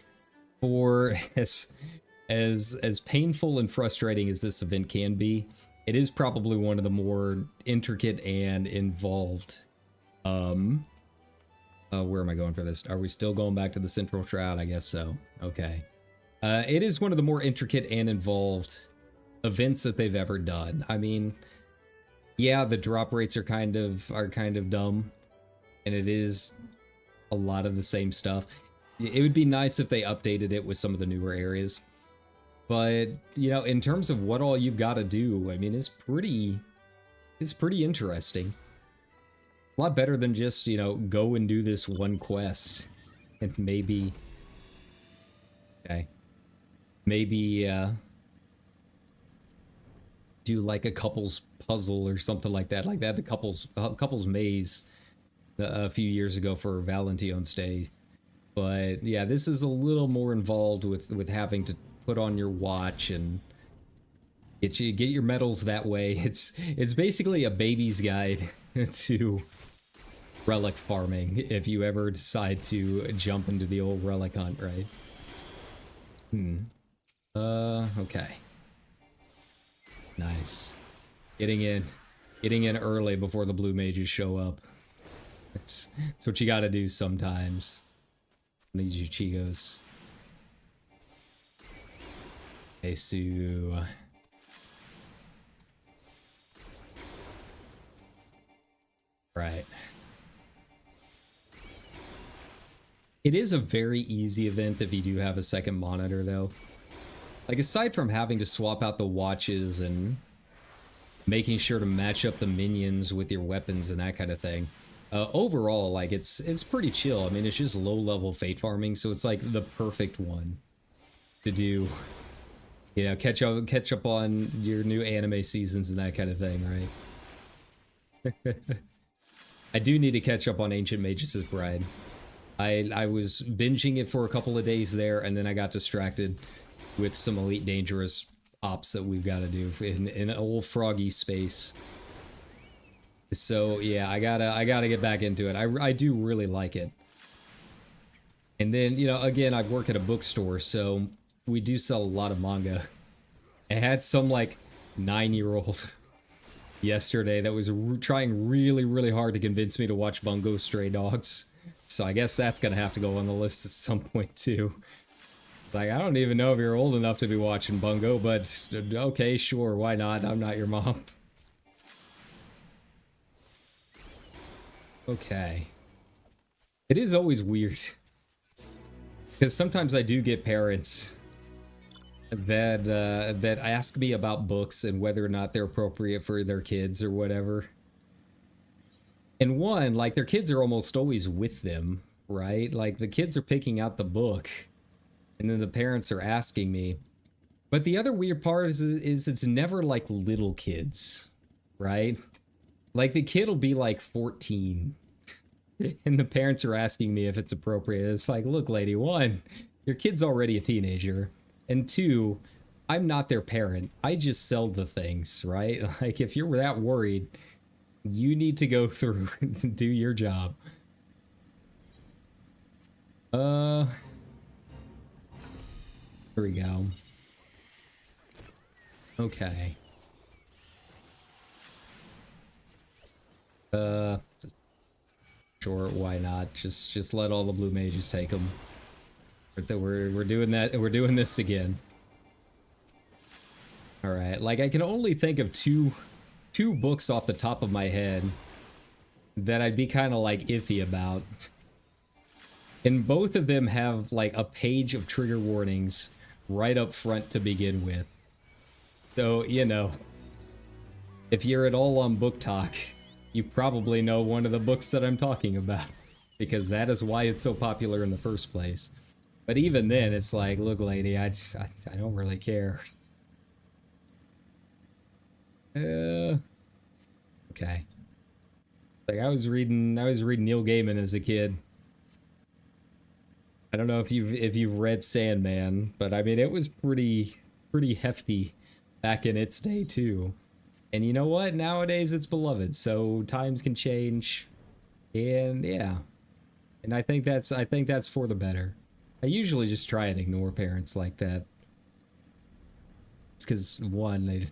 for as painful and frustrating as this event can be, it is probably one of the more intricate and involved. Where am I going for this? Are we still going back to the Central Shroud? I guess so. Okay. It is one of the more intricate and involved events that they've ever done. I mean, yeah, the drop rates are kind of dumb, and it is a lot of the same stuff. It would be nice if they updated it with some of the newer areas. But, you know, in terms of what all you've got to do, I mean, it's pretty interesting. A lot better than just, you know, go and do this one quest and maybe... Okay. Maybe do like a couple's puzzle or something like that. Like that, the couple's maze a few years ago for Valentine's Day. But yeah, this is a little more involved with having to put on your watch and get your medals that way. It's basically a baby's guide to relic farming if you ever decide to jump into the old relic hunt, right? Okay. Nice. Getting in early before the blue mages show up. That's what you gotta do sometimes. Need you Chigos. Hey, Sue. Right. It is a very easy event if you do have a second monitor, though. Like, aside from having to swap out the watches and making sure to match up the minions with your weapons and that kind of thing, Overall, like it's pretty chill. I mean, it's just low-level fate farming, so it's like the perfect one to do. You know, catch up on your new anime seasons and that kind of thing, right? I do need to catch up on Ancient Magus' Bride. I was binging it for a couple of days there, and then I got distracted with some Elite Dangerous ops that we've got to do in old froggy space. So yeah, I gotta get back into it. I do really like it. And then, you know, again, I work at a bookstore, so we do sell a lot of manga. I had some like 9-year-old yesterday that was trying really hard to convince me to watch Bungo Stray Dogs. So I guess that's gonna have to go on the list at some point too. Like, I don't even know if you're old enough to be watching Bungo, but okay, sure, why not? I'm not your mom. Okay. It is always weird. Because sometimes I do get parents that ask me about books and whether or not they're appropriate for their kids or whatever. And one, like, their kids are almost always with them, right? Like, the kids are picking out the book, and then the parents are asking me. But the other weird part is it's never, like, little kids, right? Like, the kid will be, like, 14, and the parents are asking me if it's appropriate. It's like, look, lady, one, your kid's already a teenager, and two, I'm not their parent. I just sell the things, right? Like, if you're that worried, you need to go through and do your job. Here we go. Okay. Sure, why not? Just let all the blue mages take them. We're doing that. We're doing this again. All right. Like, I can only think of two books off the top of my head that I'd be kind of like iffy about. And both of them have like a page of trigger warnings right up front to begin with. So, you know, if you're at all on Book Talk, you probably know one of the books that I'm talking about, because that is why it's so popular in the first place. But even then, it's like, look, lady, I don't really care. Okay. Like, I was reading Neil Gaiman as a kid. I don't know if you've read Sandman, but I mean, it was pretty hefty back in its day too. And you know what? Nowadays it's beloved, so times can change. And yeah. And I think that's for the better. I usually just try and ignore parents like that. It's because, one, they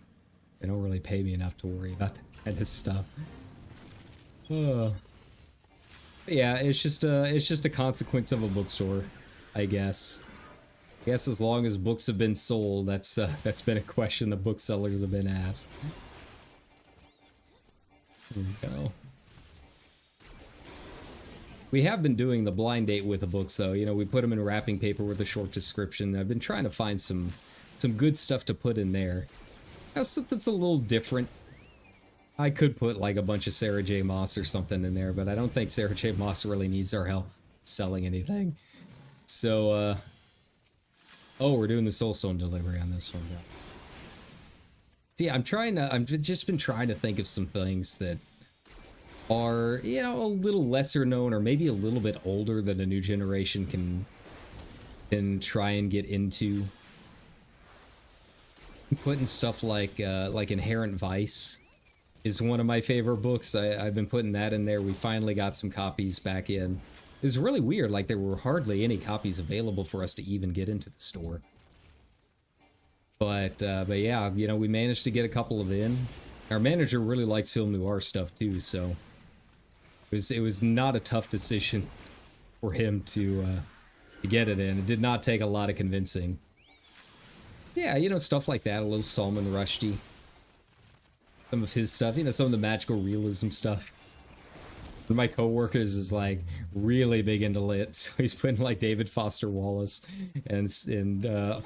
don't really pay me enough to worry about that kind of stuff. Yeah, it's just a consequence of a bookstore, I guess. I guess as long as books have been sold, that's been a question the booksellers have been asked. There we go. We have been doing the blind date with the books, though. You know, we put them in wrapping paper with a short description. I've been trying to find some good stuff to put in there. Now, stuff that's a little different. I could put like a bunch of Sarah J. Maas or something in there, but I don't think Sarah J. Maas really needs our help selling anything. So, oh, we're doing the Soulstone delivery on this one. Yeah, I've just been trying to think of some things that are, you know, a little lesser known or maybe a little bit older that a new generation can try and get into. Putting stuff like Inherent Vice is one of my favorite books. I've been putting that in there. We finally got some copies back in. It was really weird, like there were hardly any copies available for us to even get into the store. But yeah, you know, we managed to get a couple of in. Our manager really likes film noir stuff too, so it was not a tough decision for him to get it in. It did not take a lot of convincing. Yeah, you know, stuff like that, a little Salman Rushdie. Some of his stuff, you know, some of the magical realism stuff. One of my coworkers is like really big into lit, so he's putting like David Foster Wallace and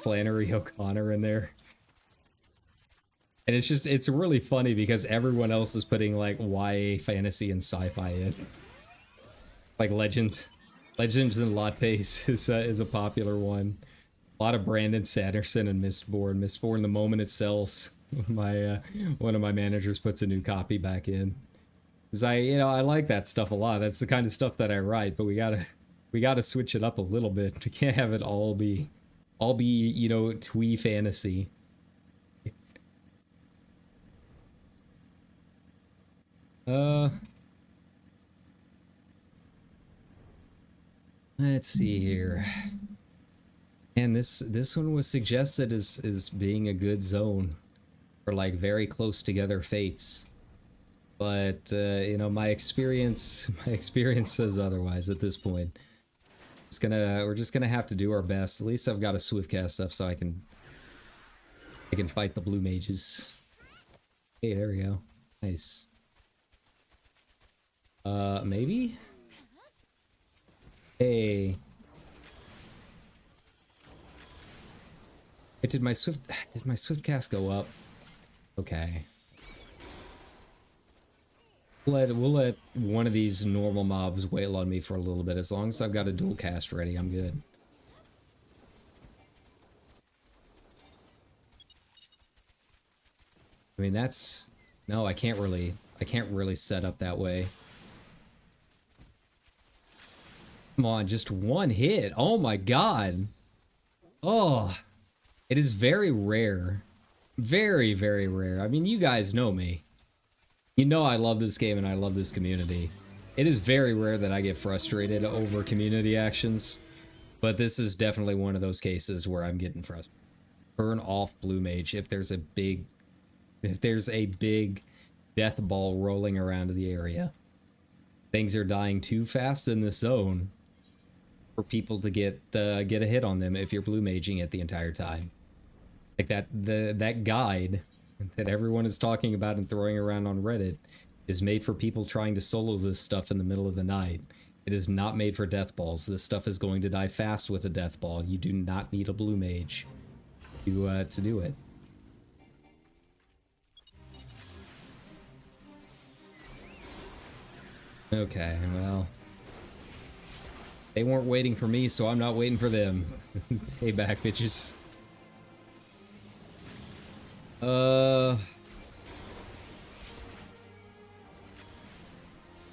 Flannery O'Connor in there. And it's really funny because everyone else is putting like YA fantasy and sci-fi in. Like Legends and Lattes is a popular one. A lot of Brandon Sanderson and Mistborn. Mistborn, the moment it sells, my one of my managers puts a new copy back in. Cause I like that stuff a lot. That's the kind of stuff that I write, but we gotta switch it up a little bit. We can't have it all be twee fantasy. Let's see here. And this one was suggested as being a good zone for like very close together fates. But my experience says otherwise at this point. We're just gonna have to do our best. At least I've got a swift cast up so I can fight the blue mages. Hey, there we go. Nice. Maybe? Hey. Wait, did my swift cast go up? Okay. We'll let one of these normal mobs wail on me for a little bit. As long as I've got a dual cast ready, I'm good. I mean, no, I can't really set up that way. Come on, just one hit. Oh my god. Oh, it is very rare. Very, very rare. I mean, you guys know me. You know I love this game and I love this community. It is very rare that I get frustrated over community actions, but this is definitely one of those cases where I'm getting frustrated. Burn off blue mage if there's a big death ball rolling around the area. Things are dying too fast in this zone for people to get a hit on them if you're blue maging it the entire time. Like that guide that everyone is talking about and throwing around on Reddit is made for people trying to solo this stuff in the middle of the night. It is not made for death balls. This stuff is going to die fast with a death ball. You do not need a blue mage to do it. Okay, well, they weren't waiting for me, so I'm not waiting for them. Payback, bitches. I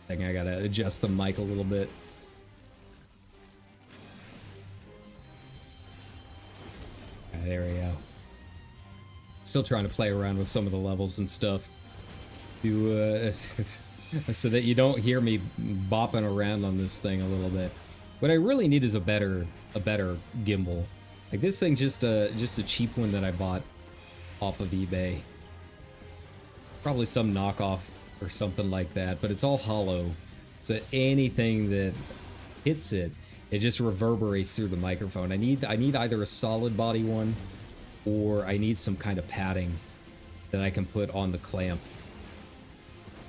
think I gotta adjust the mic a little bit. Okay, there we go. Still trying to play around with some of the levels and stuff to so that you don't hear me bopping around on this thing a little bit. What I really need is a better gimbal. Like this thing's just a cheap one that I bought off of eBay. Probably some knockoff or something like that, but it's all hollow. So anything that hits it, it just reverberates through the microphone. I need either a solid body one or I need some kind of padding that I can put on the clamp.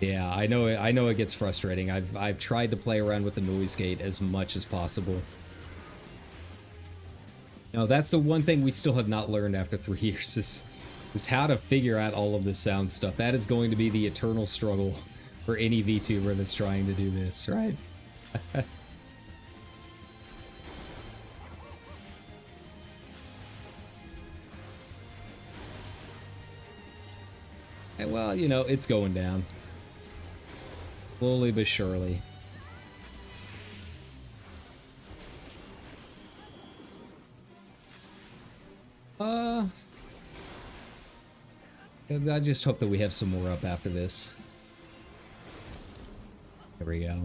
Yeah, I know it gets frustrating. I've tried to play around with the noise gate as much as possible. You know, that's the one thing we still have not learned after 3 years is how to figure out all of this sound stuff. That is going to be the eternal struggle for any VTuber that's trying to do this, right? And well, you know, it's going down. Slowly but surely. I just hope that we have some more up after this. There we go.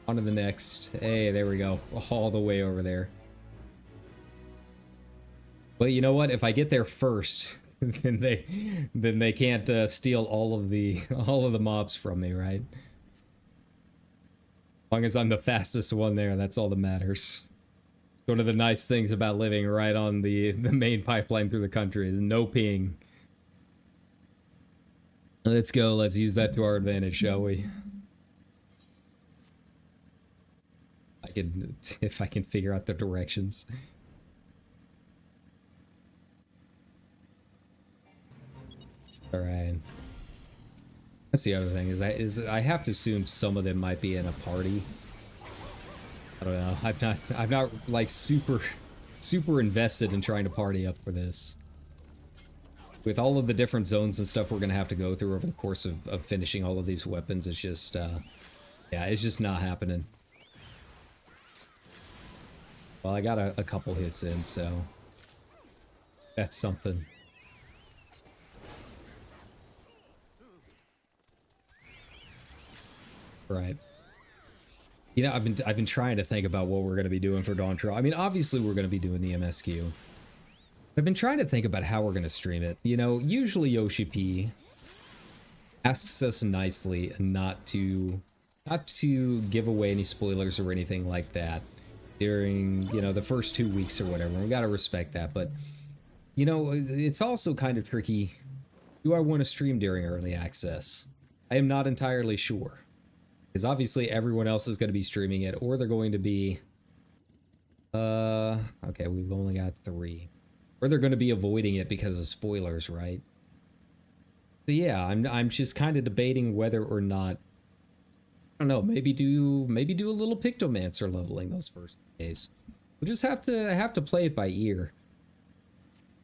On to the next. Hey, there we go. All the way over there. But you know what? If I get there first, then they can't steal all of the mobs from me, right? As long as I'm the fastest one there, that's all that matters. One of the nice things about living right on the main pipeline through the country is no ping. Let's go. Let's use that to our advantage, shall we? If I can figure out the directions. All right. That's the other thing is I have to assume some of them might be in a party I don't know. I'm not like super invested in trying to party up for this. With all of the different zones and stuff we're gonna have to go through over the course of finishing all of these weapons, it's just yeah, it's just not happening. Well, I got a couple hits in, so that's something. Right. You know, I've been trying to think about what we're going to be doing for Dawn Trail. I mean, obviously we're going to be doing the MSQ. I've been trying to think about how we're going to stream it. You know, usually Yoshi P asks us nicely not to give away any spoilers or anything like that during, you know, the first 2 weeks or whatever. We got to respect that, but you know, it's also kind of tricky. Do I want to stream during early access? I am not entirely sure. Because obviously everyone else is going to be streaming it, or they're going to be... okay, we've only got 3. Or they're going to be avoiding it because of spoilers, right? So yeah, I'm just kind of debating whether or not... I don't know, maybe do a little Pictomancer leveling those first days. We'll just have to play it by ear.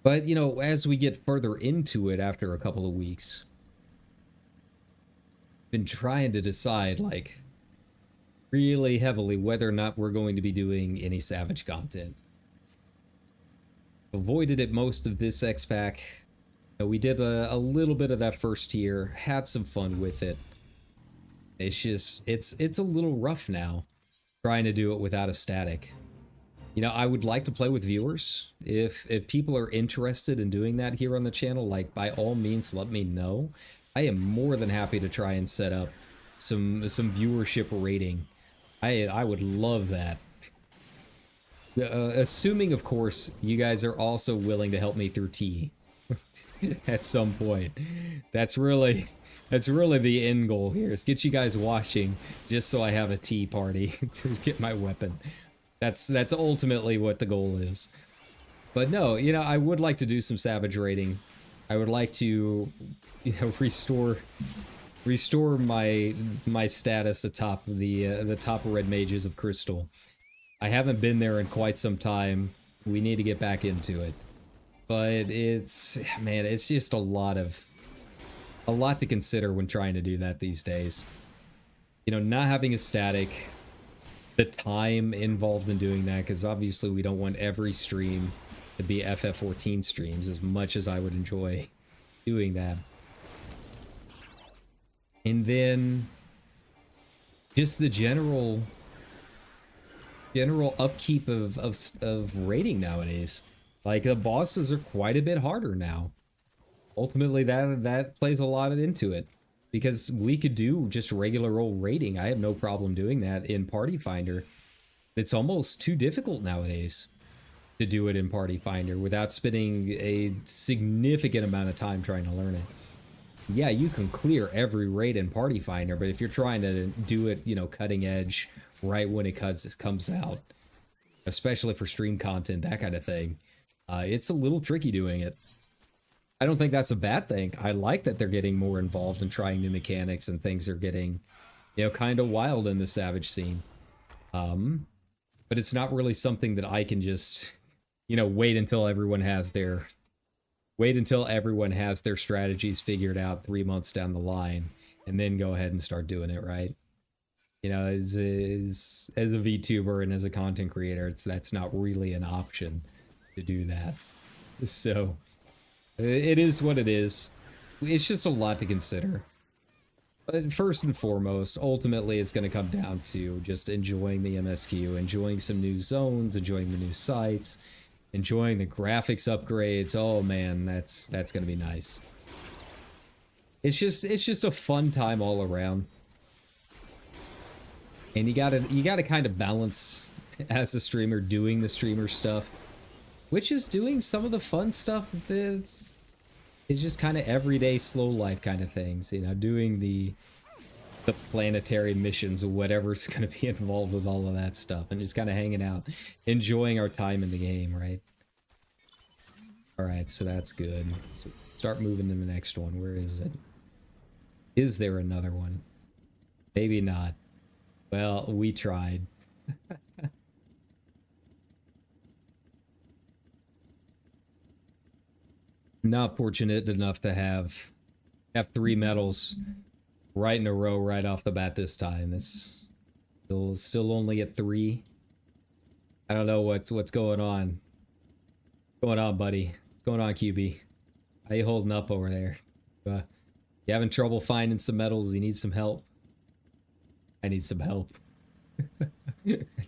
But, you know, as we get further into it after a couple of weeks... been trying to decide, like, really heavily whether or not we're going to be doing any Savage content. Avoided it most of this X-Pack. We did a little bit of that first tier, had some fun with it. It's just, it's a little rough now, trying to do it without a static. You know, I would like to play with viewers. If people are interested in doing that here on the channel, like, by all means, let me know. I am more than happy to try and set up some viewership rating. I would love that. Assuming, of course, you guys are also willing to help me through tea at some point. That's really the end goal here, is get you guys watching just so I have a tea party to get my weapon. That's ultimately what the goal is. But no, you know, I would like to do some Savage rating. I would like to, you know, restore my status atop the top red mages of Crystal. I haven't been there in quite some time. We need to get back into it. But it's, man, it's just a lot to consider when trying to do that these days. You know, not having a static, the time involved in doing that, because obviously we don't want every stream to be FF14 streams, as much as I would enjoy doing that. And then just the general upkeep of raiding nowadays. Like, the bosses are quite a bit harder now. Ultimately, that plays a lot into it, because we could do just regular old raiding. I have no problem doing that in Party Finder. It's almost too difficult nowadays to do it in Party Finder without spending a significant amount of time trying to learn it. Yeah, you can clear every raid in Party Finder, but if you're trying to do it, you know, cutting edge right when it comes out, especially for stream content, that kind of thing, it's a little tricky doing it. I don't think that's a bad thing. I like that they're getting more involved in trying new mechanics, and things are getting, you know, kind of wild in the Savage scene. But it's not really something that I can just, you know, wait until everyone has their strategies figured out 3 months down the line and then go ahead and start doing it, right? You know, as a VTuber and as a content creator, that's not really an option to do that. So it is what it is. It's just a lot to consider. But first and foremost, ultimately, it's going to come down to just enjoying the MSQ, enjoying some new zones, enjoying the new sites, enjoying the graphics upgrades. Oh man, that's going to be nice. It's just a fun time all around. And you gotta kind of balance, as a streamer, doing the streamer stuff, which is doing some of the fun stuff that is just kind of everyday slow life kind of things, you know, doing the planetary missions or whatever's going to be involved with all of that stuff, and just kind of hanging out, enjoying our time in the game, right? All right, so that's good. So start moving to the next one. Where is it? Is there another one? Maybe not. Well, we tried. not fortunate enough to have 3 medals right in a row right off the bat this time. It's still only at 3. I don't know what's going on. What's going on, buddy? What's going on, QB? How you holding up over there? You having trouble finding some medals? You need some help? I need some help. I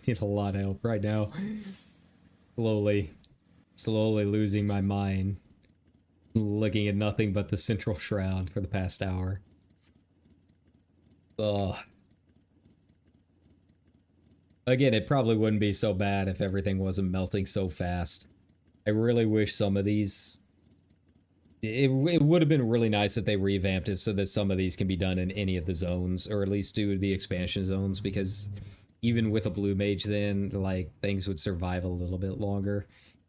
need a lot of help right now. Slowly losing my mind. Looking at nothing but the central shroud for the past hour. Ugh. Again, it probably wouldn't be so bad if everything wasn't melting so fast. I really wish some of these... It would have been really nice if they revamped it so that some of these can be done in any of the zones, or at least do the expansion zones, because even with a blue mage then, like, things would survive a little bit longer,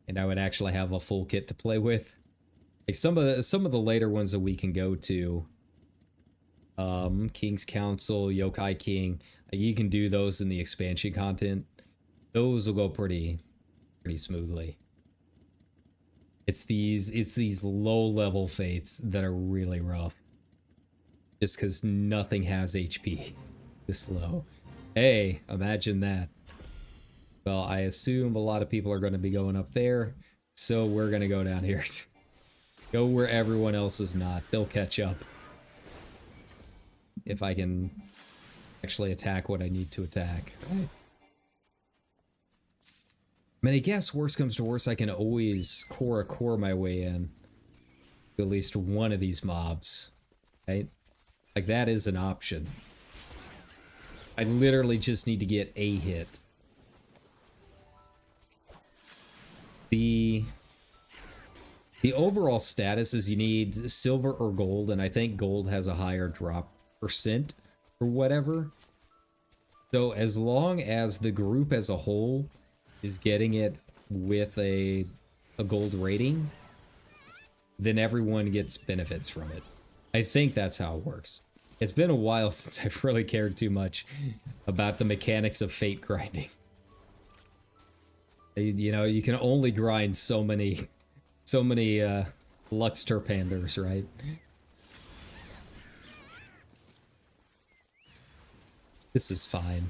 and I would actually have a full kit to play with. Like some of the later ones that we can go to, King's Council, Yokai King, like you can do those in the expansion content. Those will go pretty smoothly. It's these low-level fates that are really rough. Just because nothing has HP this low. Hey, imagine that. Well, I assume a lot of people are going to be going up there, so we're going to go down here. Go where everyone else is not. They'll catch up. If I can actually attack what I need to attack. Right? I mean, I guess worst comes to worst, I can always core my way in to at least one of these mobs, right? Like, that is an option. I literally just need to get a hit. The overall status is you need silver or gold, and I think gold has a higher drop percent or whatever. So as long as the group as a whole is getting it with a gold rating, then everyone gets benefits from it. I think that's how it works. It's been a while since I've really cared too much about the mechanics of fate grinding. You know, you can only grind so many Lux Terpanders, right? This is fine.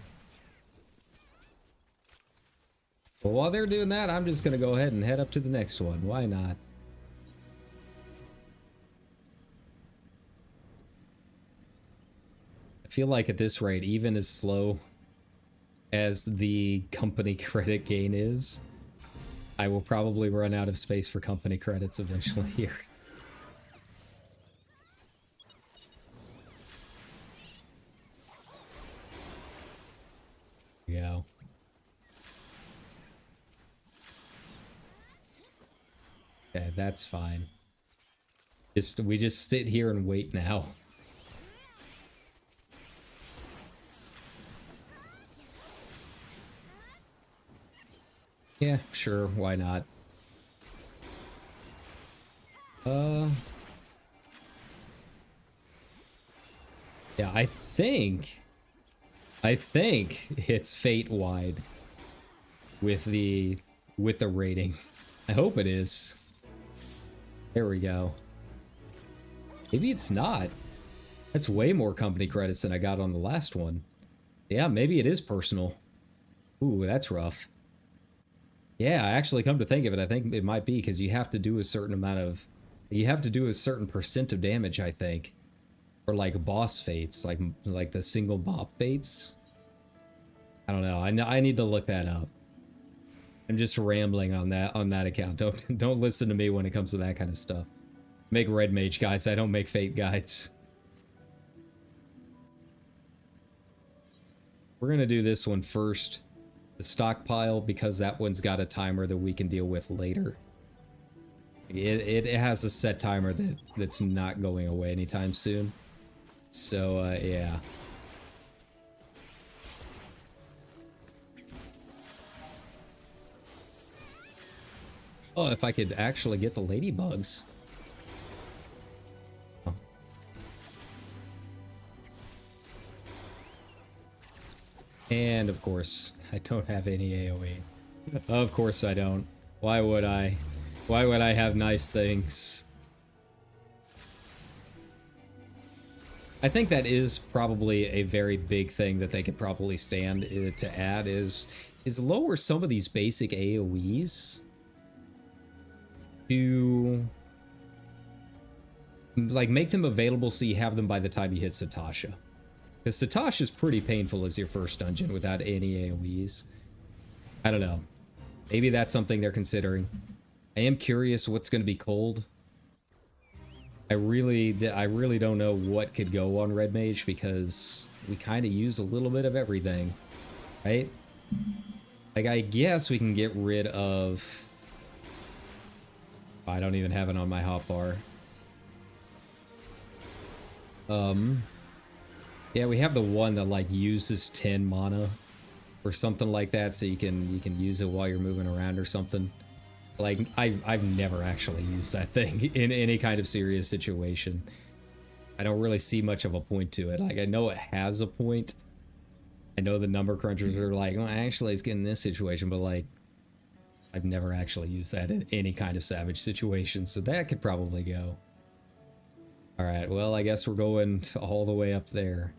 But while they're doing that, I'm just gonna go ahead and head up to the next one. Why not? I feel like at this rate, even as slow as the company credit gain is, I will probably run out of space for company credits eventually here. There we go. Okay, that's fine. We just sit here and wait now. Yeah, sure, why not? Yeah, I think it's fate-wide with the rating. I hope it is. There we go. Maybe it's not. That's way more company credits than I got on the last one. Yeah, maybe it is personal. Ooh, that's rough. Yeah, actually, come to think of it, I think it might be because you have to do a certain amount of... You have to do a certain percent of damage, I think. Or like boss fates, like the single mob fates. I don't know. I need to look that up. I'm just rambling on that account. Don't listen to me when it comes to that kind of stuff. Make red mage guides. I don't make fate guides. We're gonna do this one first. The stockpile, because that one's got a timer that we can deal with later. It has a set timer that's not going away anytime soon. So, yeah. Oh, if I could actually get the ladybugs. Oh. And, of course, I don't have any AoE. Of course I don't. Why would I? Why would I have nice things I think that is probably a very big thing that they could probably stand to add is lower some of these basic AoEs to like make them available so you have them by the time you hit Satasha. Because Satasha's pretty painful as your first dungeon without any AoEs. I don't know. Maybe that's something they're considering. I am curious what's going to be cold. I really don't know what could go on Red Mage because we kind of use a little bit of everything, right? Like, I guess we can get rid of... I don't even have it on my hotbar. Yeah, we have the one that, like, uses 10 mana or something like that, so you can use it while you're moving around or something. Like, I've never actually used that thing in any kind of serious situation. I don't really see much of a point to it. Like, I know it has a point. I know the number crunchers are like, well, actually, it's getting this situation, but, like, I've never actually used that in any kind of savage situation, so that could probably go. Alright, well, I guess we're going all the way up there.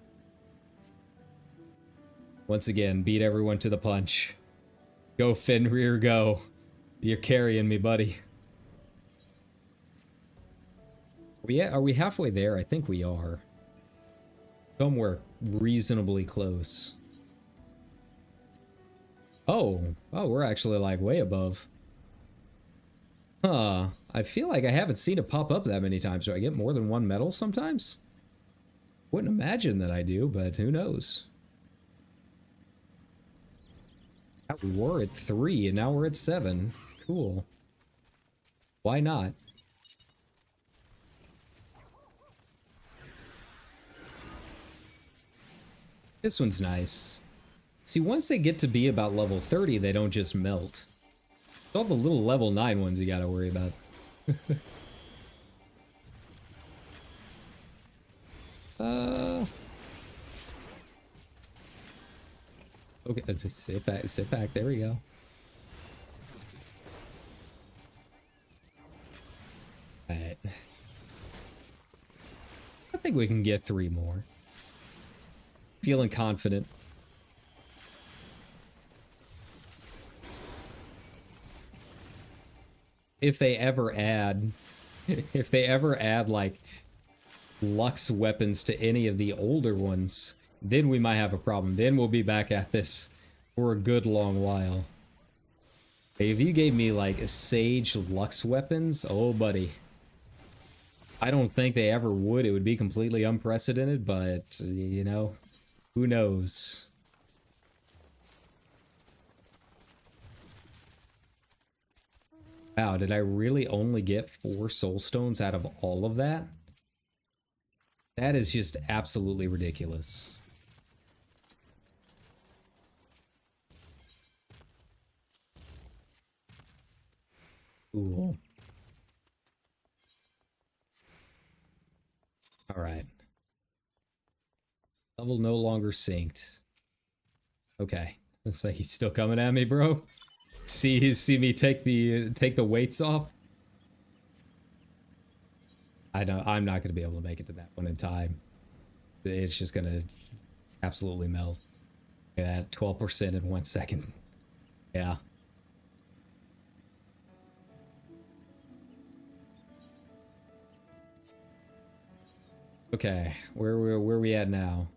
Once again, beat everyone to the punch. Go, Fenrir, go. You're carrying me, buddy. Are we halfway there? I think we are. Somewhere reasonably close. Oh, we're actually like way above. Huh. I feel like I haven't seen it pop up that many times. Do I get more than one medal sometimes? Wouldn't imagine that I do, but who knows? We were at 3 and now we're at 7. Cool. Why not? This one's nice. See, once they get to be about level 30, they don't just melt. It's all the little level 9 ones you gotta worry about. Okay, just sit back, there we go. Alright. I think we can get 3 more. Feeling confident. If they ever add like Lux weapons to any of the older ones, then we might have a problem. Then we'll be back at this for a good long while. If you gave me like a Sage Lux weapons, oh buddy. I don't think they ever would. It would be completely unprecedented, but you know, who knows? Wow, did I really only get 4 soul stones out of all of that? That is just absolutely ridiculous. Cool. Alright. Level no longer synced. Okay. Looks like he's still coming at me, bro. See me take the weights off? I'm not gonna be able to make it to that one in time. It's just gonna absolutely melt. Look at that, 12% in 1 second. Yeah. Okay, where are we at now?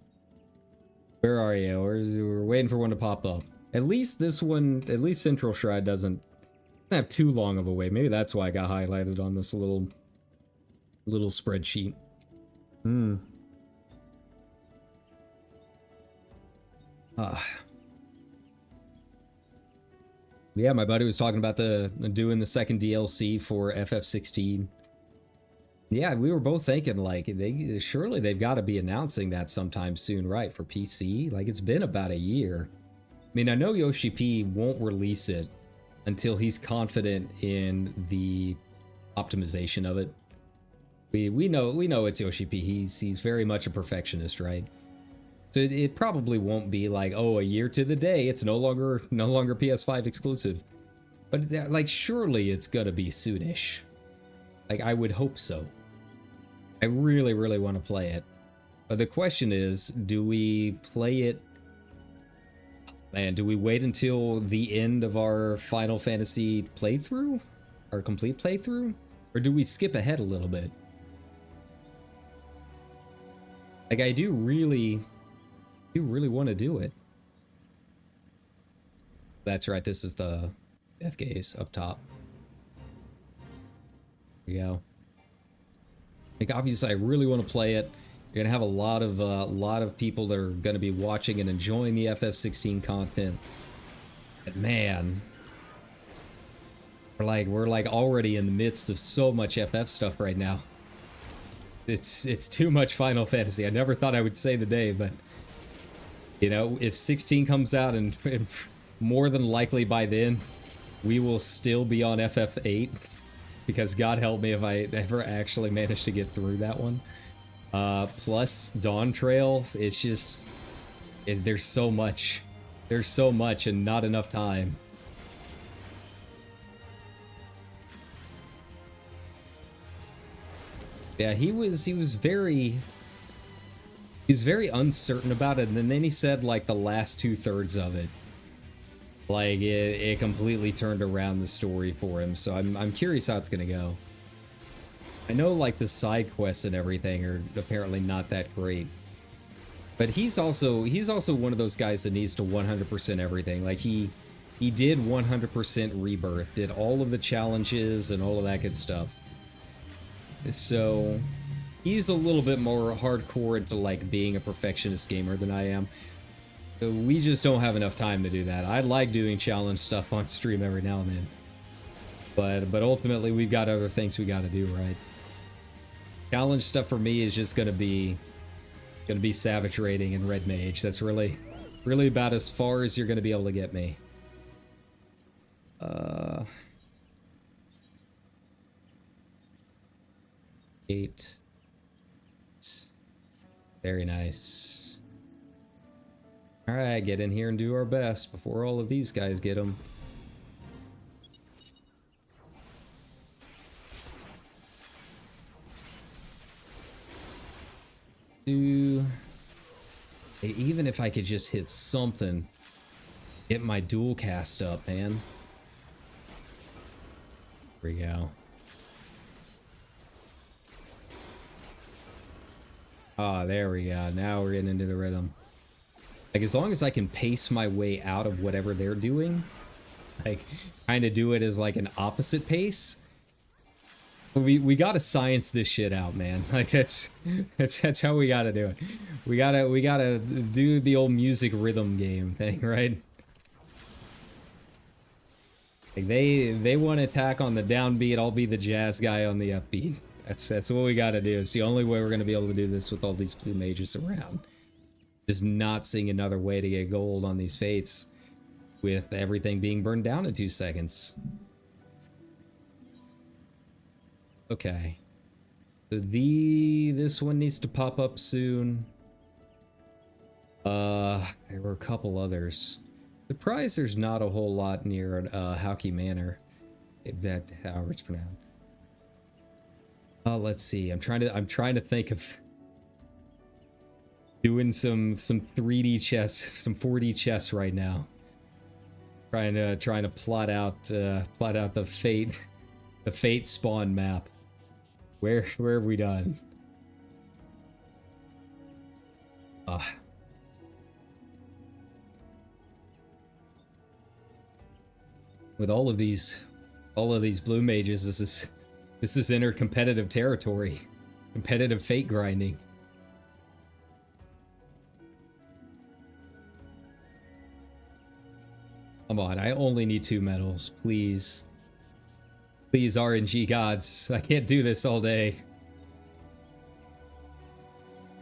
Where are you? We're waiting for one to pop up. At least this one, at least Central Shrine doesn't have too long of a wait. Maybe that's why I got highlighted on this little spreadsheet. Yeah, my buddy was talking about doing the second DLC for FF16. Yeah, we were both thinking like surely they've got to be announcing that sometime soon, right? For PC, like it's been about a year. I mean, I know Yoshi P won't release it until he's confident in the optimization of it. We know it's Yoshi P. He's very much a perfectionist, right? So it probably won't be like, oh, a year to the day, it's no longer PS5 exclusive. But like, surely it's gonna be soonish. Like, I would hope so. I really, really want to play it. The question is, do we play it, and do we wait until the end of our Final Fantasy playthrough? Our complete playthrough? Or do we skip ahead a little bit? Like, I do really want to do it. That's right, this is the death gaze up top. There you go. Like, obviously, I really want to play it. You're gonna have a lot of people that are gonna be watching and enjoying the FF16 content. But man, we're like already in the midst of so much FF stuff right now. It's too much Final Fantasy. I never thought I would say the day, but you know, if 16 comes out and more than likely by then, we will still be on FF8 because God help me if I ever actually manage to get through that one. Plus Dawn Trail, it's just there's so much and not enough time. Yeah, he was very uncertain about it, and then he said like the last 2/3 of it, like it completely turned around the story for him. So I'm curious how it's gonna go. I know like the side quests and everything are apparently not that great, but he's also one of those guys that needs to 100% everything. Like he did 100% Rebirth, did all of the challenges and all of that good stuff. So he's a little bit more hardcore into like being a perfectionist gamer than I am. So we just don't have enough time to do that. I like doing challenge stuff on stream every now and then, but ultimately we've got other things we got to do, right? Challenge stuff for me is just gonna be Savage Raiding and Red Mage. That's really about as far as you're gonna be able to get me. Eight. Very nice. All right, get in here and do our best before all of these guys get them. Even if I could just hit something, get my dual cast up, man. There we go. Ah, there we go. Now we're getting into the rhythm. Like, as long as I can pace my way out of whatever they're doing, like, kind of do it as like an opposite pace. We gotta science this shit out, man. Like that's how we gotta do it. We gotta do the old music rhythm game thing, right? Like they want to attack on the downbeat, I'll be the jazz guy on the upbeat. That's what we gotta do. It's the only way we're gonna be able to do this with all these blue mages around. Just not seeing another way to get gold on these fates with everything being burned down in 2 seconds. Okay. So this one needs to pop up soon. There were a couple others. Surprised there's not a whole lot near Hauki Manor, if that's how it's pronounced. Let's see. I'm trying to think of doing some 3D chess, some 4D chess right now. Trying to plot out the fate spawn map. Where have we done? With all of these blue mages, this is inner competitive territory. Competitive fate grinding. Come on, I only need 2 medals, please. Please, RNG gods. I can't do this all day.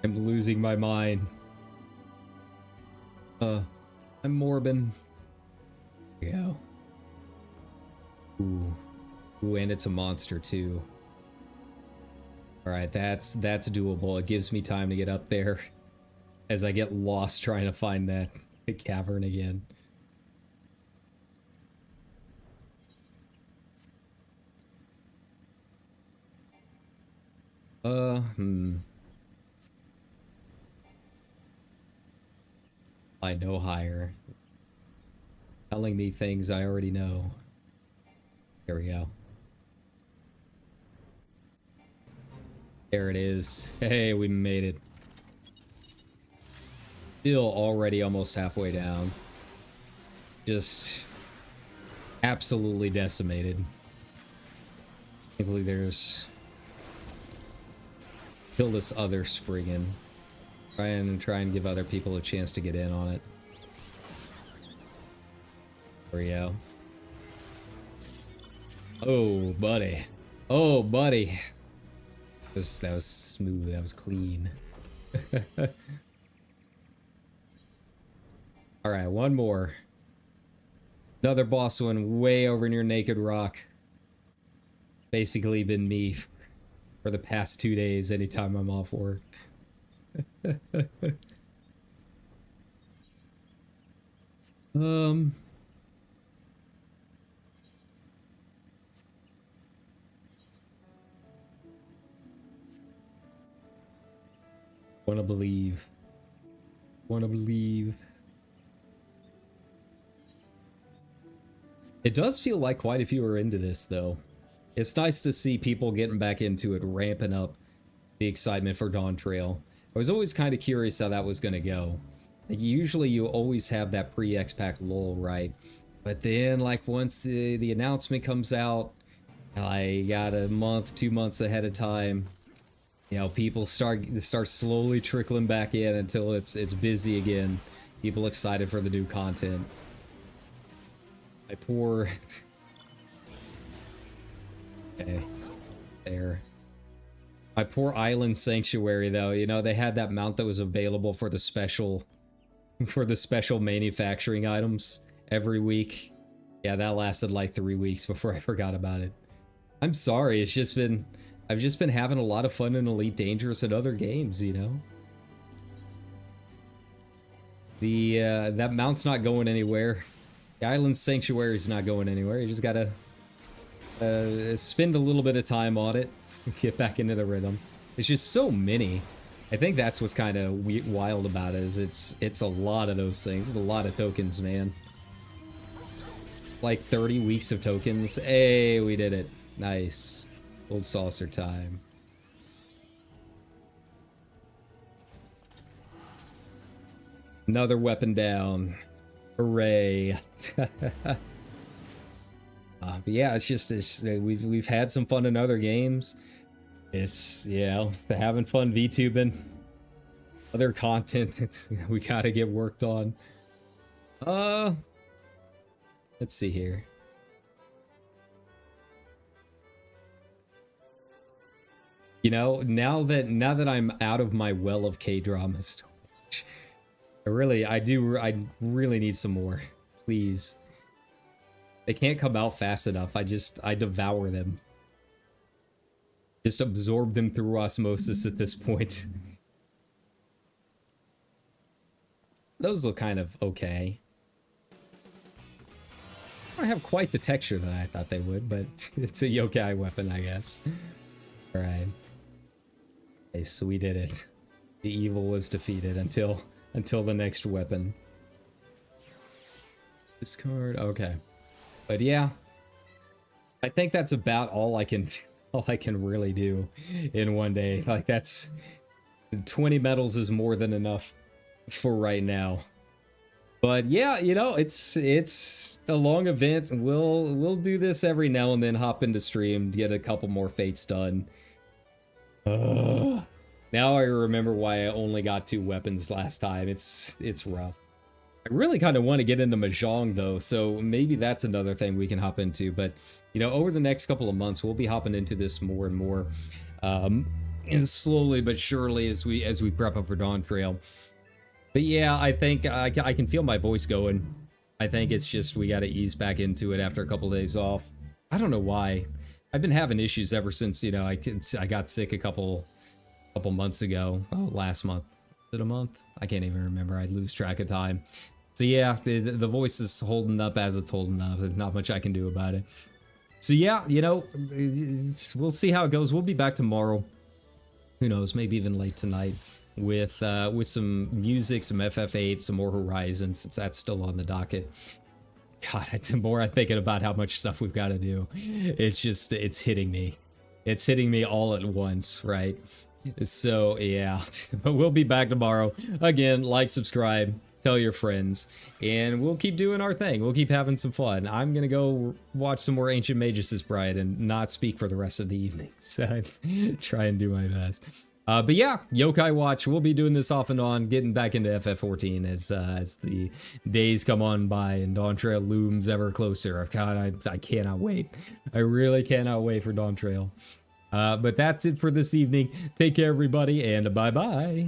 I'm losing my mind. I'm Morbin. There we go. Ooh, and it's a monster too. Alright, that's doable. It gives me time to get up there as I get lost trying to find that cavern again. I know higher. Telling me things I already know. Here we go. There it is. Hey, we made it. Still already almost halfway down. Just absolutely decimated. Thankfully there's kill this other Spriggan. Try and give other people a chance to get in on it. There we go. Oh, buddy. Oh, buddy. That was smooth. That was clean. Alright, one more. Another boss one way over near Naked Rock. Basically been me for the past 2 days anytime I'm off work. Wanna believe. Wanna believe. It does feel like quite a few are into this, though. It's nice to see people getting back into it, ramping up the excitement for Dawn Trail. I was always kind of curious how that was going to go. Like, usually you always have that pre-X-Pack lull, right? But then, like, once the announcement comes out, I got a month, 2 months ahead of time, you know, people start slowly trickling back in until it's busy again. People excited for the new content. My poor... Okay. There. My poor Island Sanctuary, though. You know, they had that mount that was available for the special... for the special manufacturing items every week. Yeah, that lasted like 3 weeks before I forgot about it. I'm sorry, it's just been... I've just been having a lot of fun in Elite Dangerous and other games, you know? That mount's not going anywhere. The Island Sanctuary's not going anywhere. You just gotta spend a little bit of time on it, get back into the rhythm. It's just so many. I think that's what's kind of wild about it, is it's a lot of those things. It's a lot of tokens, man. Like 30 weeks of tokens. Hey, we did it. Nice. Gold saucer time. Another weapon down. Hooray. But yeah, it's just we've had some fun in other games. It's, you know, having fun VTubing. Other content that we gotta get worked on. Let's see here. You know, now that I'm out of my well of K-drama storage, I really need some more. Please. They can't come out fast enough. I devour them. Just absorb them through osmosis at this point. Those look kind of okay. I don't have quite the texture that I thought they would, but it's a yokai weapon, I guess. Alright. Okay, so we did it. The evil was defeated until the next weapon. Discard, okay. But yeah, I think that's about all I can really do in one day. Like, that's 20 medals is more than enough for right now. But yeah, you know, it's a long event. We'll do this every now and then, hop into stream, get a couple more fates done. Now I remember why I only got 2 weapons last time. It's rough. I really kind of want to get into Mahjong, though, so maybe that's another thing we can hop into. But, you know, over the next couple of months, we'll be hopping into this more and more, and slowly but surely as we prep up for Dawn Trail. But yeah, I think I can feel my voice going. I think it's just we got to ease back into it after a couple of days off. I don't know why. I've been having issues ever since, you know, I got sick a couple months ago. Oh, last month. Is it a month? I can't even remember. I lose track of time. So yeah, the voice is holding up as it's holding up. There's not much I can do about it. So yeah, you know, we'll see how it goes. We'll be back tomorrow. Who knows? Maybe even late tonight. with some music, some FF8, some more Horizon, since that's still on the docket. God, the more I'm thinking about how much stuff we've got to do, it's hitting me. It's hitting me all at once, right? So, yeah. But we'll be back tomorrow. Again, like, subscribe, tell your friends, and we'll keep doing our thing. We'll keep having some fun. I'm going to go watch some more Ancient Magus' Bride and not speak for the rest of the evening. So, try and do my best. But yeah, Yokai Watch, we'll be doing this off and on, getting back into FF14 as the days come on by and Dawn Trail looms ever closer. God, I cannot wait. I really cannot wait for Dawn Trail. But that's it for this evening. Take care, everybody, and bye-bye.